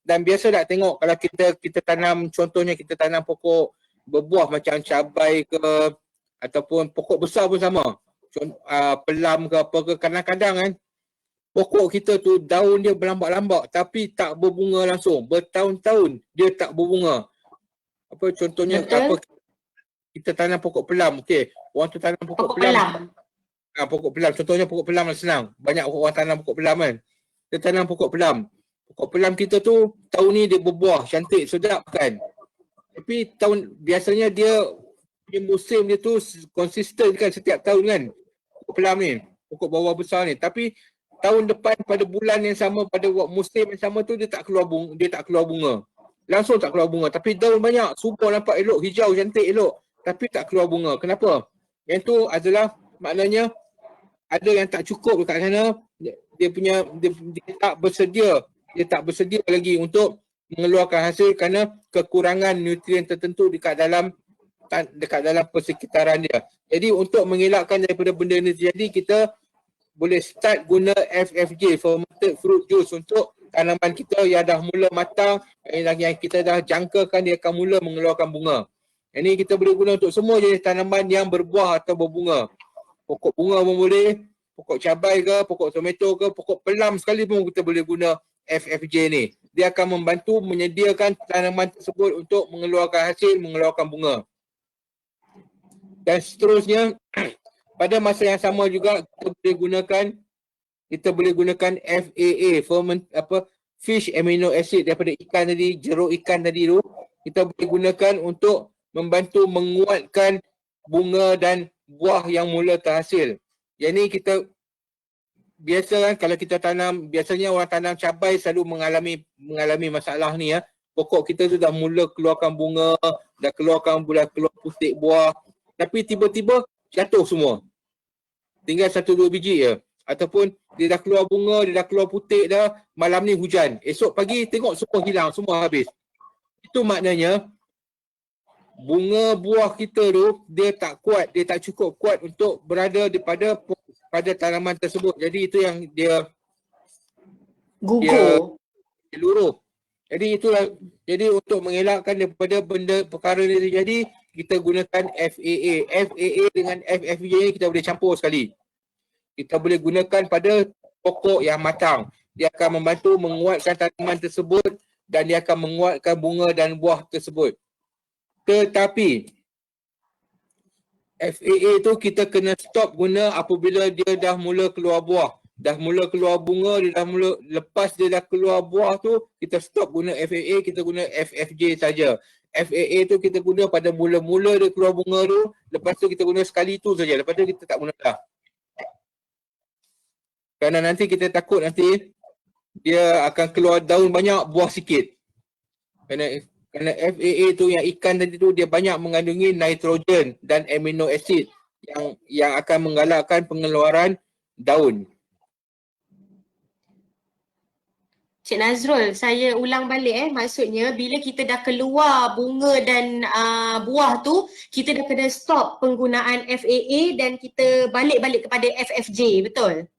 Dan biasa tak tengok kalau kita tanam, contohnya kita tanam pokok berbuah macam cabai ke ataupun pokok besar pun sama. Pelam ke apa ke, kadang-kadang kan pokok kita tu daun dia berlambak-lambak tapi tak berbunga langsung. Bertahun-tahun dia tak berbunga. Apa contohnya, apa kita tanam pokok pelam. Okey, orang tu tanam pokok pelam. Pokok pelam, contohnya pokok pelam lah senang. Banyak orang tanam pokok pelam kan. Kita tanam pokok pelam. Pokok pelam kita tu tahun ni dia berbuah cantik, sedap kan. Tapi biasanya dia punya musim dia tu konsisten kan setiap tahun kan. Pokok pelam ni, pokok bawah besar ni. Tapi tahun depan pada bulan yang sama, pada musim yang sama tu dia tak keluar bunga. Langsung tak keluar bunga. Tapi daun banyak, subur nampak elok, hijau cantik elok. Tapi tak keluar bunga. Kenapa? Yang tu adalah maknanya ada yang tak cukup dekat sana. Dia tak bersedia lagi untuk mengeluarkan hasil kerana kekurangan nutrien tertentu dekat dalam persekitaran dia. Jadi untuk mengelakkan daripada benda ni terjadi, kita boleh start guna FFJ, fermented fruit juice, untuk tanaman kita yang dah mula matang, yang kita dah jangkakan dia akan mula mengeluarkan bunga. Ini kita boleh guna untuk semua jenis tanaman yang berbuah atau berbunga. Pokok bunga pun boleh, pokok cabai ke, pokok tomato ke, pokok pelam sekali pun kita boleh guna FFJ ni. Dia akan membantu menyediakan tanaman tersebut untuk mengeluarkan hasil, mengeluarkan bunga. Dan seterusnya, pada masa yang sama juga kita boleh gunakan FAA, fish amino acid daripada ikan tadi, jeruk ikan tadi tu. Kita boleh gunakan untuk membantu menguatkan bunga dan buah yang mula terhasil. Yang ni kita biasa kan, kalau kita tanam, biasanya orang tanam cabai selalu mengalami masalah ni ya. Pokok kita tu dah mula keluarkan bunga, dah keluar putik buah, tapi tiba-tiba jatuh semua. Tinggal 1-2 biji je. Ataupun dia dah keluar bunga, dia dah keluar putik dah, malam ni hujan. Esok pagi tengok semua hilang, semua habis. Itu maknanya bunga buah kita tu dia tak kuat, dia tak cukup kuat untuk berada pada tanaman tersebut. Jadi itu yang dia gugur, dia luruh. Jadi itulah, jadi untuk mengelakkan daripada perkara ni terjadi, kita gunakan FAA. FAA dengan FFJ kita boleh campur sekali. Kita boleh gunakan pada pokok yang matang. dia akan membantu menguatkan tanaman tersebut dan dia akan menguatkan bunga dan buah tersebut. Tetapi FAA tu kita kena stop guna apabila dia dah mula keluar buah. Dah mula keluar bunga, dia dah mula, lepas dia dah keluar buah tu, kita stop guna FAA, kita guna FFJ saja. FAA tu kita guna pada mula-mula dia keluar bunga tu, lepas tu kita guna sekali tu saja, lepas tu kita tak guna dah. Kerana nanti kita takut nanti dia akan keluar daun banyak, buah sikit. Kerana FAA tu yang ikan tadi tu dia banyak mengandungi nitrogen dan amino acid yang akan menggalakkan pengeluaran daun. Cik Nazrul, saya ulang balik maksudnya bila kita dah keluar bunga dan buah tu, kita dah kena stop penggunaan FAA dan kita balik-balik kepada FFJ, betul?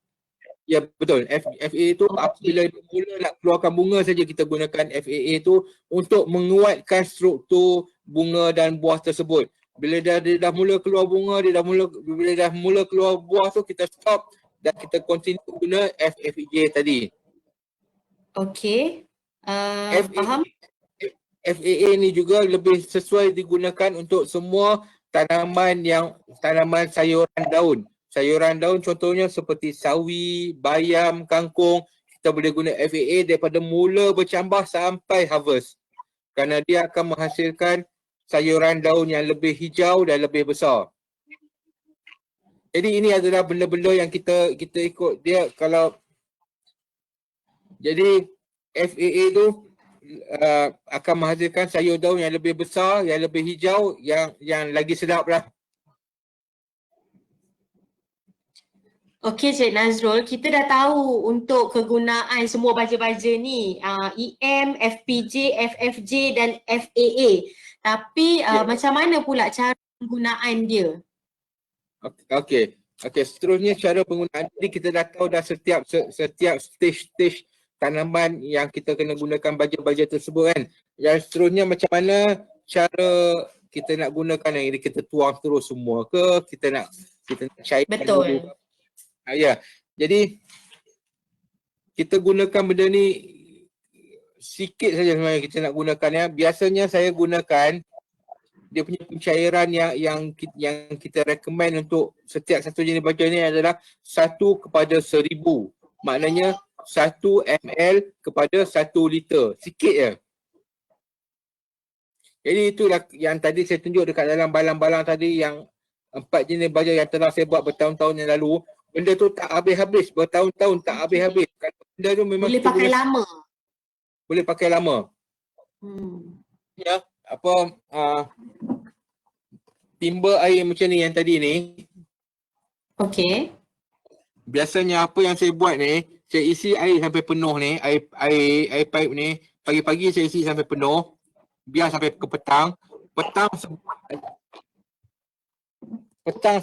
Ya betul. FAA tu apabila dia mula nak keluarkan bunga saja kita gunakan FAA tu untuk menguatkan struktur bunga dan buah tersebut. Bila dia dah mula keluar bunga, bila dah mula keluar buah tu kita stop dan kita continue guna FFJ tadi. Okey. Faham? FAA ni juga lebih sesuai digunakan untuk semua tanaman sayuran daun. Sayuran daun contohnya seperti sawi, bayam, kangkung, kita boleh guna FAA daripada mula bercambah sampai harvest. Kerana dia akan menghasilkan sayuran daun yang lebih hijau dan lebih besar. Jadi ini adalah benda-benda yang kita ikut dia kalau jadi FAA tu akan menghasilkan sayur daun yang lebih besar, yang lebih hijau, yang lagi sedap lah. Okey Cik Nazrul, kita dah tahu untuk kegunaan semua baja-baja ni, EM, FPJ, FFJ dan FAA. Tapi macam mana pula cara penggunaan dia? Okey, seterusnya cara penggunaan ni kita dah tahu dah setiap stage tanaman yang kita kena gunakan baja-baja tersebut kan. Yang seterusnya macam mana cara kita nak gunakan yang ini, kita tuang terus semua ke, kita nak cairkan Betul. dulu. Ya, jadi kita gunakan benda ni sikit saja sebenarnya kita nak gunakan ya. Biasanya saya gunakan dia punya pencairan yang kita recommend untuk setiap satu jenis baja ni adalah 1/1000. Maknanya 1 ml kepada 1 liter. Sikit je. Jadi itulah yang tadi saya tunjuk dekat dalam balang-balang tadi yang 4 jenis baja yang telah saya buat bertahun-tahun yang lalu. Benda tu tak habis-habis, bertahun-tahun tak habis-habis. Benda tu memang Boleh pakai lama. Boleh pakai lama. Ya, timba air macam ni yang tadi ni. Okey. Biasanya apa yang saya buat ni, saya isi air sampai penuh ni, air pipe ni. Pagi-pagi saya isi sampai penuh. Biar sampai ke petang. Petang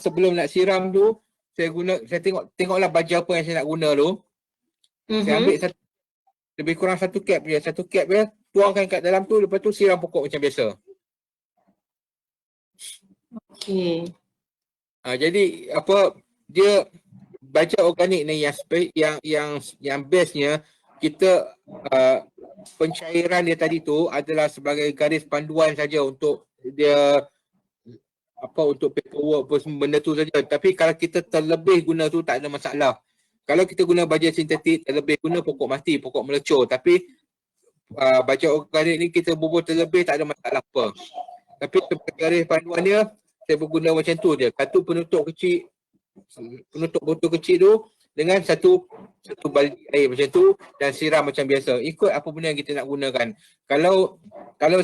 sebelum nak siram tu, saya tengoklah baja apa yang saya nak guna tu. Saya ambil lebih kurang 1 cap je. 1 cap je, tuangkan kat dalam tu, lepas tu siram pokok macam biasa. Okey. Jadi dia baja organik ni yang bestnya kita pencairan dia tadi tu adalah sebagai garis panduan saja untuk dia untuk paperwork apa benda tu saja. Tapi kalau kita terlebih guna tu tak ada masalah. Kalau kita guna baja sintetik terlebih guna pokok mati, pokok melecur. Tapi baja organik ni kita bubur terlebih tak ada masalah apa. Tapi sebagai garis panduan dia saya berguna macam tu je. Satu penutup botol kecil tu dengan satu baldi air macam tu dan siram macam biasa. Ikut apa benda yang kita nak gunakan. Kalau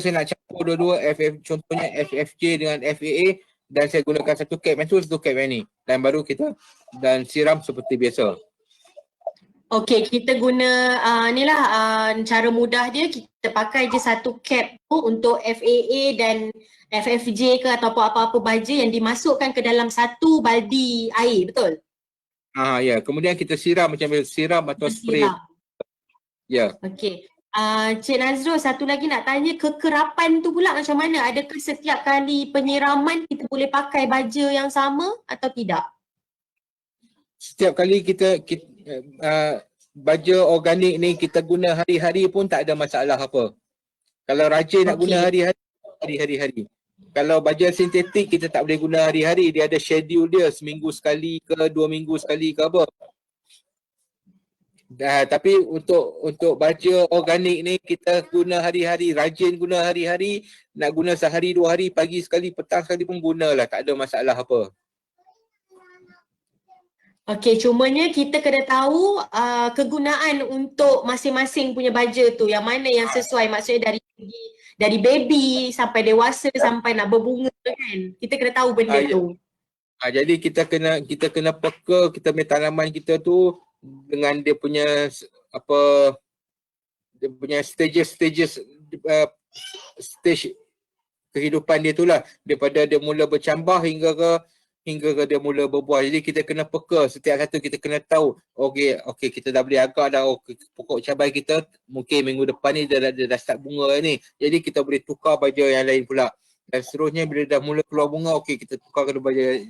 saya nak campur dua-dua contohnya FFJ dengan FAA dan saya gunakan satu cap yang tu, satu cap yang ni dan baru kita dan siram seperti biasa. Okey, kita guna cara mudah dia, kita pakai je satu cap tu untuk FAA dan FFJ ke ataupun apa-apa baja yang dimasukkan ke dalam satu baldi air, betul? Ya, kemudian kita siram macam biasa, siram atau spray. Ya. Okey. Cik Nazrul, satu lagi nak tanya, kekerapan tu pula macam mana? Adakah setiap kali penyiraman kita boleh pakai baja yang sama atau tidak? Setiap kali kita baja organik ni kita guna hari-hari pun tak ada masalah apa. Kalau rajin nak guna hari-hari. Kalau baja sintetik kita tak boleh guna hari-hari, dia ada schedule dia, seminggu sekali ke 2 minggu sekali ke apa. Tapi untuk baja organik ni kita guna hari-hari, rajin guna hari-hari, nak guna sehari 2 hari, pagi sekali, petang sekali pun gunalah, tak ada masalah apa. Okey, cumanya kita kena tahu kegunaan untuk masing-masing punya baja tu, yang mana yang sesuai, maksudnya dari baby sampai dewasa sampai nak berbunga kan. Kita kena tahu benda tu. Jadi kita kena peka kita punya tanaman kita tu dengan dia punya stage kehidupan dia tu lah, daripada dia mula bercambah hingga ke dia mula berbuah. Jadi kita kena peka setiap satu, kita kena tahu okey kita dah boleh agak dah, pokok cabai kita mungkin minggu depan ni dia dah start bunga ni, jadi kita boleh tukar baja yang lain pula, dan seterusnya bila dah mula keluar bunga, okey kita tukar ke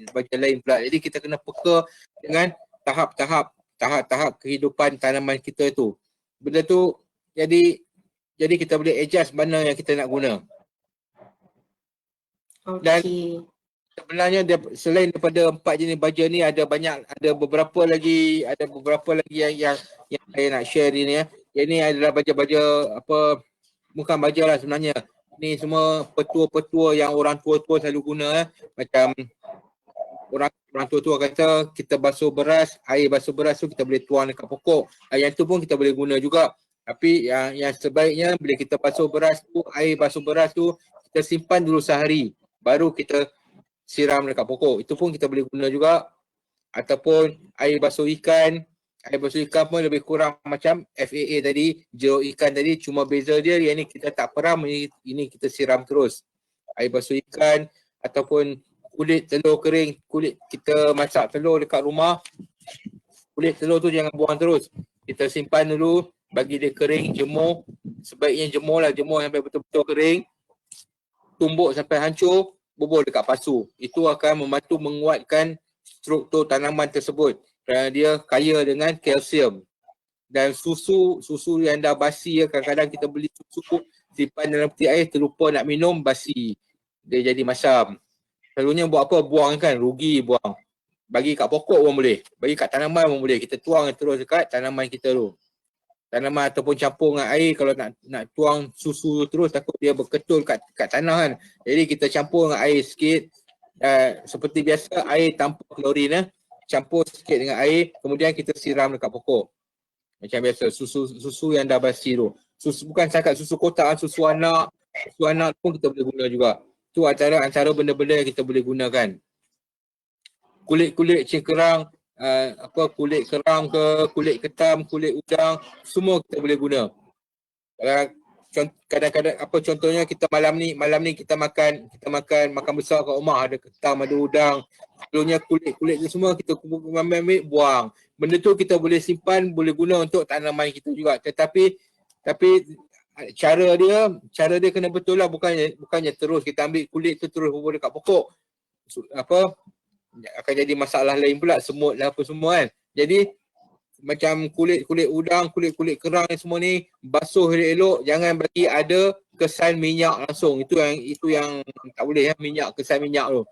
baja lain pula. Jadi kita kena peka dengan tahap-tahap kehidupan tanaman kita tu. Benda tu jadi kita boleh adjust mana yang kita nak guna. Dan sebenarnya selain daripada 4 jenis baja ni ada beberapa lagi yang saya nak share ni ya. Yang ni adalah baja-baja bukan baja lah sebenarnya. Ni semua petua-petua yang orang tua-tua selalu guna macam orang tua-tua kata kita air basuh beras tu kita boleh tuang dekat pokok. Yang tu pun kita boleh guna juga. Tapi yang sebaiknya bila kita basuh beras tu, air basuh beras tu kita simpan dulu sehari, baru kita siram dekat pokok. Itu pun kita boleh guna juga. Ataupun air basuh ikan pun lebih kurang macam FAA tadi, jeruk ikan tadi, cuma beza dia yang ni kita tak peram, ini kita siram terus. Air basuh ikan ataupun kulit telur kering, kita masak telur dekat rumah, kulit telur tu jangan buang terus. Kita simpan dulu, bagi dia kering, jemur. Sebaiknya jemur sampai betul-betul kering. Tumbuk sampai hancur, bubur dekat pasu. Itu akan membantu menguatkan struktur tanaman tersebut kerana dia kaya dengan kalsium. Dan susu yang dah basi, kadang-kadang kita beli susu simpan dalam peti air, terlupa nak minum, basi. Dia jadi masam. Selalunya buat apa? Buang kan, rugi buang. Bagi kat pokok pun boleh, bagi kat tanaman pun boleh. Kita tuang terus dekat tanaman kita tu. Tanaman ataupun campur dengan air, kalau nak tuang susu terus takut dia berketul kat tanah kan. Jadi kita campur dengan air sikit, seperti biasa air tanpa klorin, campur sikit dengan air, kemudian kita siram dekat pokok. Macam biasa susu yang dah basi tu. Susu bukan cakap susu kotak, susu anak pun kita boleh guna juga. Tu antara benda-benda yang kita boleh gunakan. Kulit cengkerang, kulit kerang ke, kulit ketam, kulit udang, semua kita boleh guna. Kadang-kadang contohnya kita malam ni kita makan besar kat rumah, ada ketam, ada udang. Selalunya kulit tu semua kita ambil, buang. Benda tu kita boleh simpan, boleh guna untuk tanaman kita juga. Tetapi cara dia kena betul lah, bukannya terus kita ambil kulit tu terus bubur dekat pokok. Akan jadi masalah lain pula, semut lah apa semua kan. Jadi macam kulit udang, kulit kerang ni semua ni basuh elok-elok, jangan bagi ada kesan minyak langsung. Itu yang tak boleh ya, kesan minyak tu.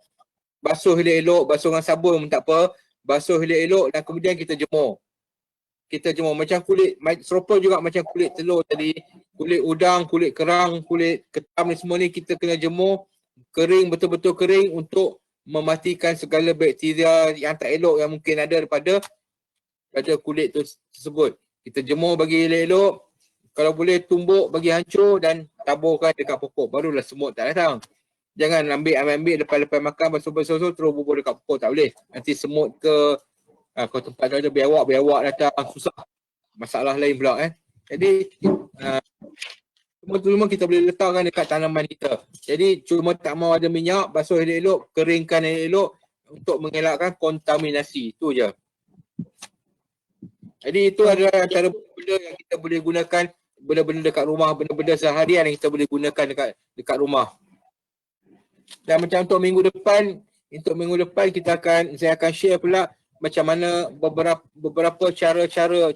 Basuh elok-elok, basuh dengan sabun pun tak apa. Basuh elok-elok dan kemudian kita jemur. Macam kulit serupa juga macam kulit telur tadi, kulit udang, kulit kerang, kulit ketam ni semua ni kita kena jemur kering, betul-betul kering untuk mematikan segala bakteria yang tak elok yang mungkin ada pada kulit tu tersebut. Kita jemur bagi elok-elok, kalau boleh tumbuk bagi hancur dan taburkan dekat pokok, barulah semut tak datang. Jangan ambil lepas makan basuh-basuh terus bubur dekat pokok, tak boleh. Nanti semut ke kalau tempat tu ada biawak datang, susah. Masalah lain pula Jadi semua kita boleh letakkan dekat tanaman kita. Jadi cuma tak mau ada minyak, basuh elok-elok, keringkan elok-elok untuk mengelakkan kontaminasi. Itu je. Jadi itu adalah antara benda yang kita boleh gunakan, benda-benda dekat rumah, benda-benda seharian yang kita boleh gunakan dekat rumah. Dan macam untuk minggu depan saya akan share pula macam mana beberapa cara-cara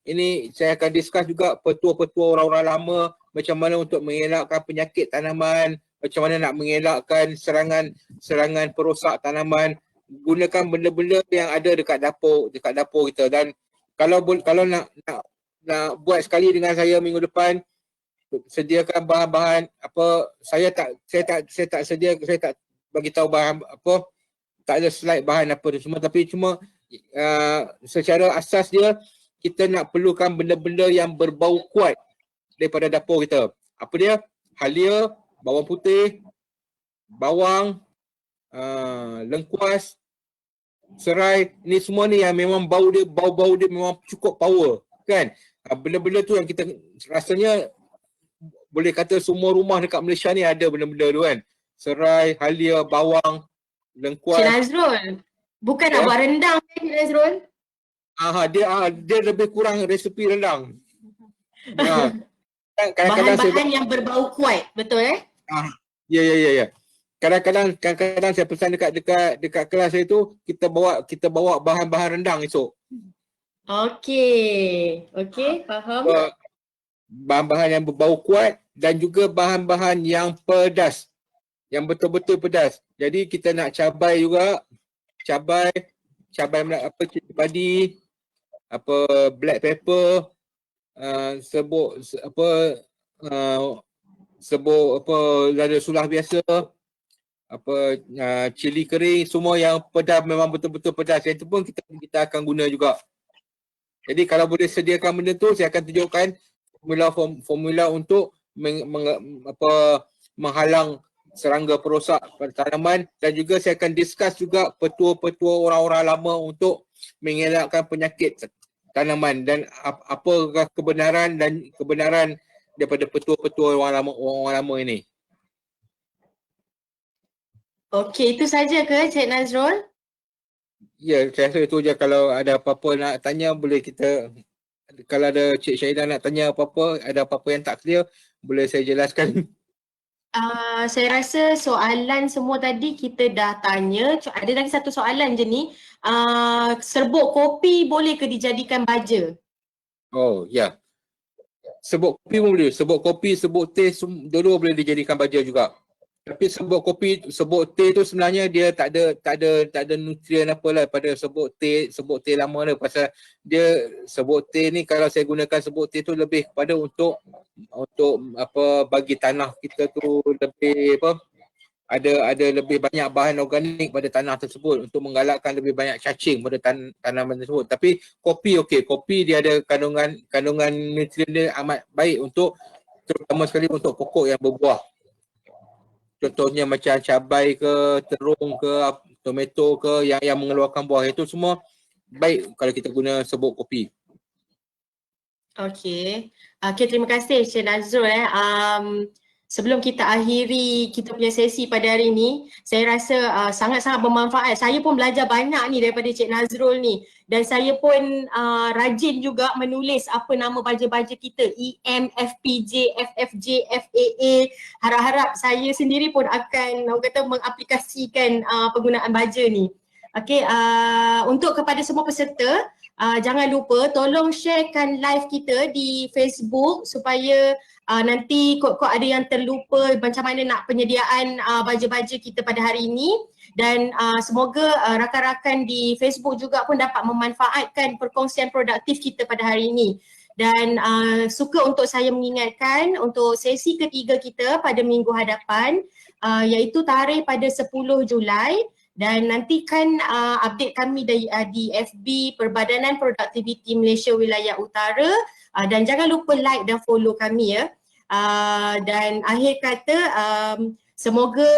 ini saya akan discuss juga petua-petua orang-orang lama macam mana untuk mengelakkan penyakit tanaman, macam mana nak mengelakkan serangan perosak tanaman, gunakan benda-benda yang ada dekat dapur kita. Dan kalau nak buat sekali dengan saya minggu depan, sediakan bahan-bahan apa, saya tak bagi tahu bahan apa, tak ada slide bahan apa tu semua, tapi cuma secara asas dia kita nak perlukan benda-benda yang berbau kuat daripada dapur kita. Apa dia? Halia, bawang putih, bawang, lengkuas, serai, ni semua ni yang memang bau dia memang cukup power kan. Benda-benda tu yang kita rasanya boleh kata semua rumah dekat Malaysia ni ada benda-benda tu kan. Serai, halia, bawang, lengkuas. Cik Nazrul, bukan nak buat rendang kan Cik Nazrul? Dia lebih kurang resepi rendang. Bahan-bahan yang berbau kuat, betul Ya. Kadang-kadang saya pesan dekat kelas saya tu, kita bawa bahan-bahan rendang esok. Okey, faham. Bahan-bahan yang berbau kuat dan juga bahan-bahan yang pedas. Yang betul-betul pedas. Jadi kita nak cabai juga, cabai apa, cili padi, apa black pepper, serbuk lada sulah biasa, apa cili kering, semua yang pedas, memang betul-betul pedas. Yang itu pun kita akan guna juga. Jadi kalau boleh sediakan benda tu, saya akan tunjukkan formula untuk menghalang serangga perosak pada tanaman, dan juga saya akan discuss juga petua-petua orang-orang lama untuk mengelakkan penyakit tanaman dan apakah kebenaran daripada petua-petua orang lama ini. Okey, itu saja ke Cik Nazrul? Ya, saya rasa itu je. Kalau ada apa-apa nak tanya, boleh kita, kalau ada Cik Syahidah nak tanya apa-apa, ada apa-apa yang tak clear, boleh saya jelaskan. Saya rasa soalan semua tadi kita dah tanya. Ada lagi satu soalan je ni. Serbuk kopi boleh ke dijadikan baja? Oh, ya. Serbuk kopi pun boleh. Serbuk kopi, serbuk teh, dua-dua boleh dijadikan baja juga. Tapi serbuk teh tu sebenarnya dia tak ada nutrien apalah pada serbuk teh lama tu, pasal dia serbuk teh ni, kalau saya gunakan serbuk teh tu lebih kepada untuk apa, bagi tanah kita tu lebih apa, ada lebih banyak bahan organik pada tanah tersebut untuk menggalakkan lebih banyak cacing pada tanaman tersebut. Tapi kopi dia ada kandungan nutrien dia amat baik untuk, terutama sekali untuk pokok yang berbuah. Contohnya macam cabai ke, terung ke, tomato ke, yang mengeluarkan buah, itu semua baik kalau kita guna serbuk kopi. Okey, terima kasih Cik Nazrul. Sebelum kita akhiri kita punya sesi pada hari ini, saya rasa sangat-sangat bermanfaat. Saya pun belajar banyak ni daripada Cik Nazrul ni, dan saya pun rajin juga menulis apa nama baja-baja kita, EM, FPJ, FFJ, FAA. Harap-harap saya sendiri pun akan mengaplikasikan penggunaan baja ni. Okey, untuk kepada semua peserta, jangan lupa tolong sharekan live kita di Facebook supaya nanti kod-kod ada yang terlupa macam mana nak penyediaan baja-baja kita pada hari ini, dan semoga rakan-rakan di Facebook juga pun dapat memanfaatkan perkongsian produktif kita pada hari ini. Dan suka untuk saya mengingatkan untuk sesi ketiga kita pada minggu hadapan, iaitu tarikh pada 10 Julai. Dan nantikan update kami di FB Perbadanan Produktiviti Malaysia Wilayah Utara, dan jangan lupa like dan follow kami ya. Dan akhir kata, semoga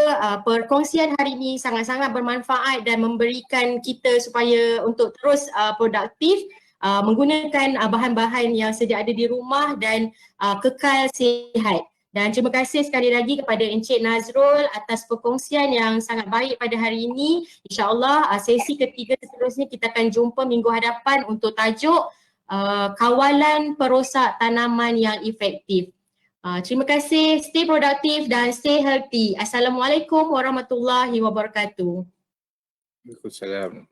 perkongsian hari ini sangat-sangat bermanfaat dan memberikan kita supaya untuk terus produktif, menggunakan bahan-bahan yang sedia ada di rumah dan kekal sihat. Dan terima kasih sekali lagi kepada Encik Nazrul atas perkongsian yang sangat baik pada hari ini. InsyaAllah sesi ketiga seterusnya kita akan jumpa minggu hadapan untuk tajuk kawalan perosak tanaman yang efektif. Terima kasih, stay produktif dan stay healthy. Assalamualaikum warahmatullahi wabarakatuh. Waalaikumsalam.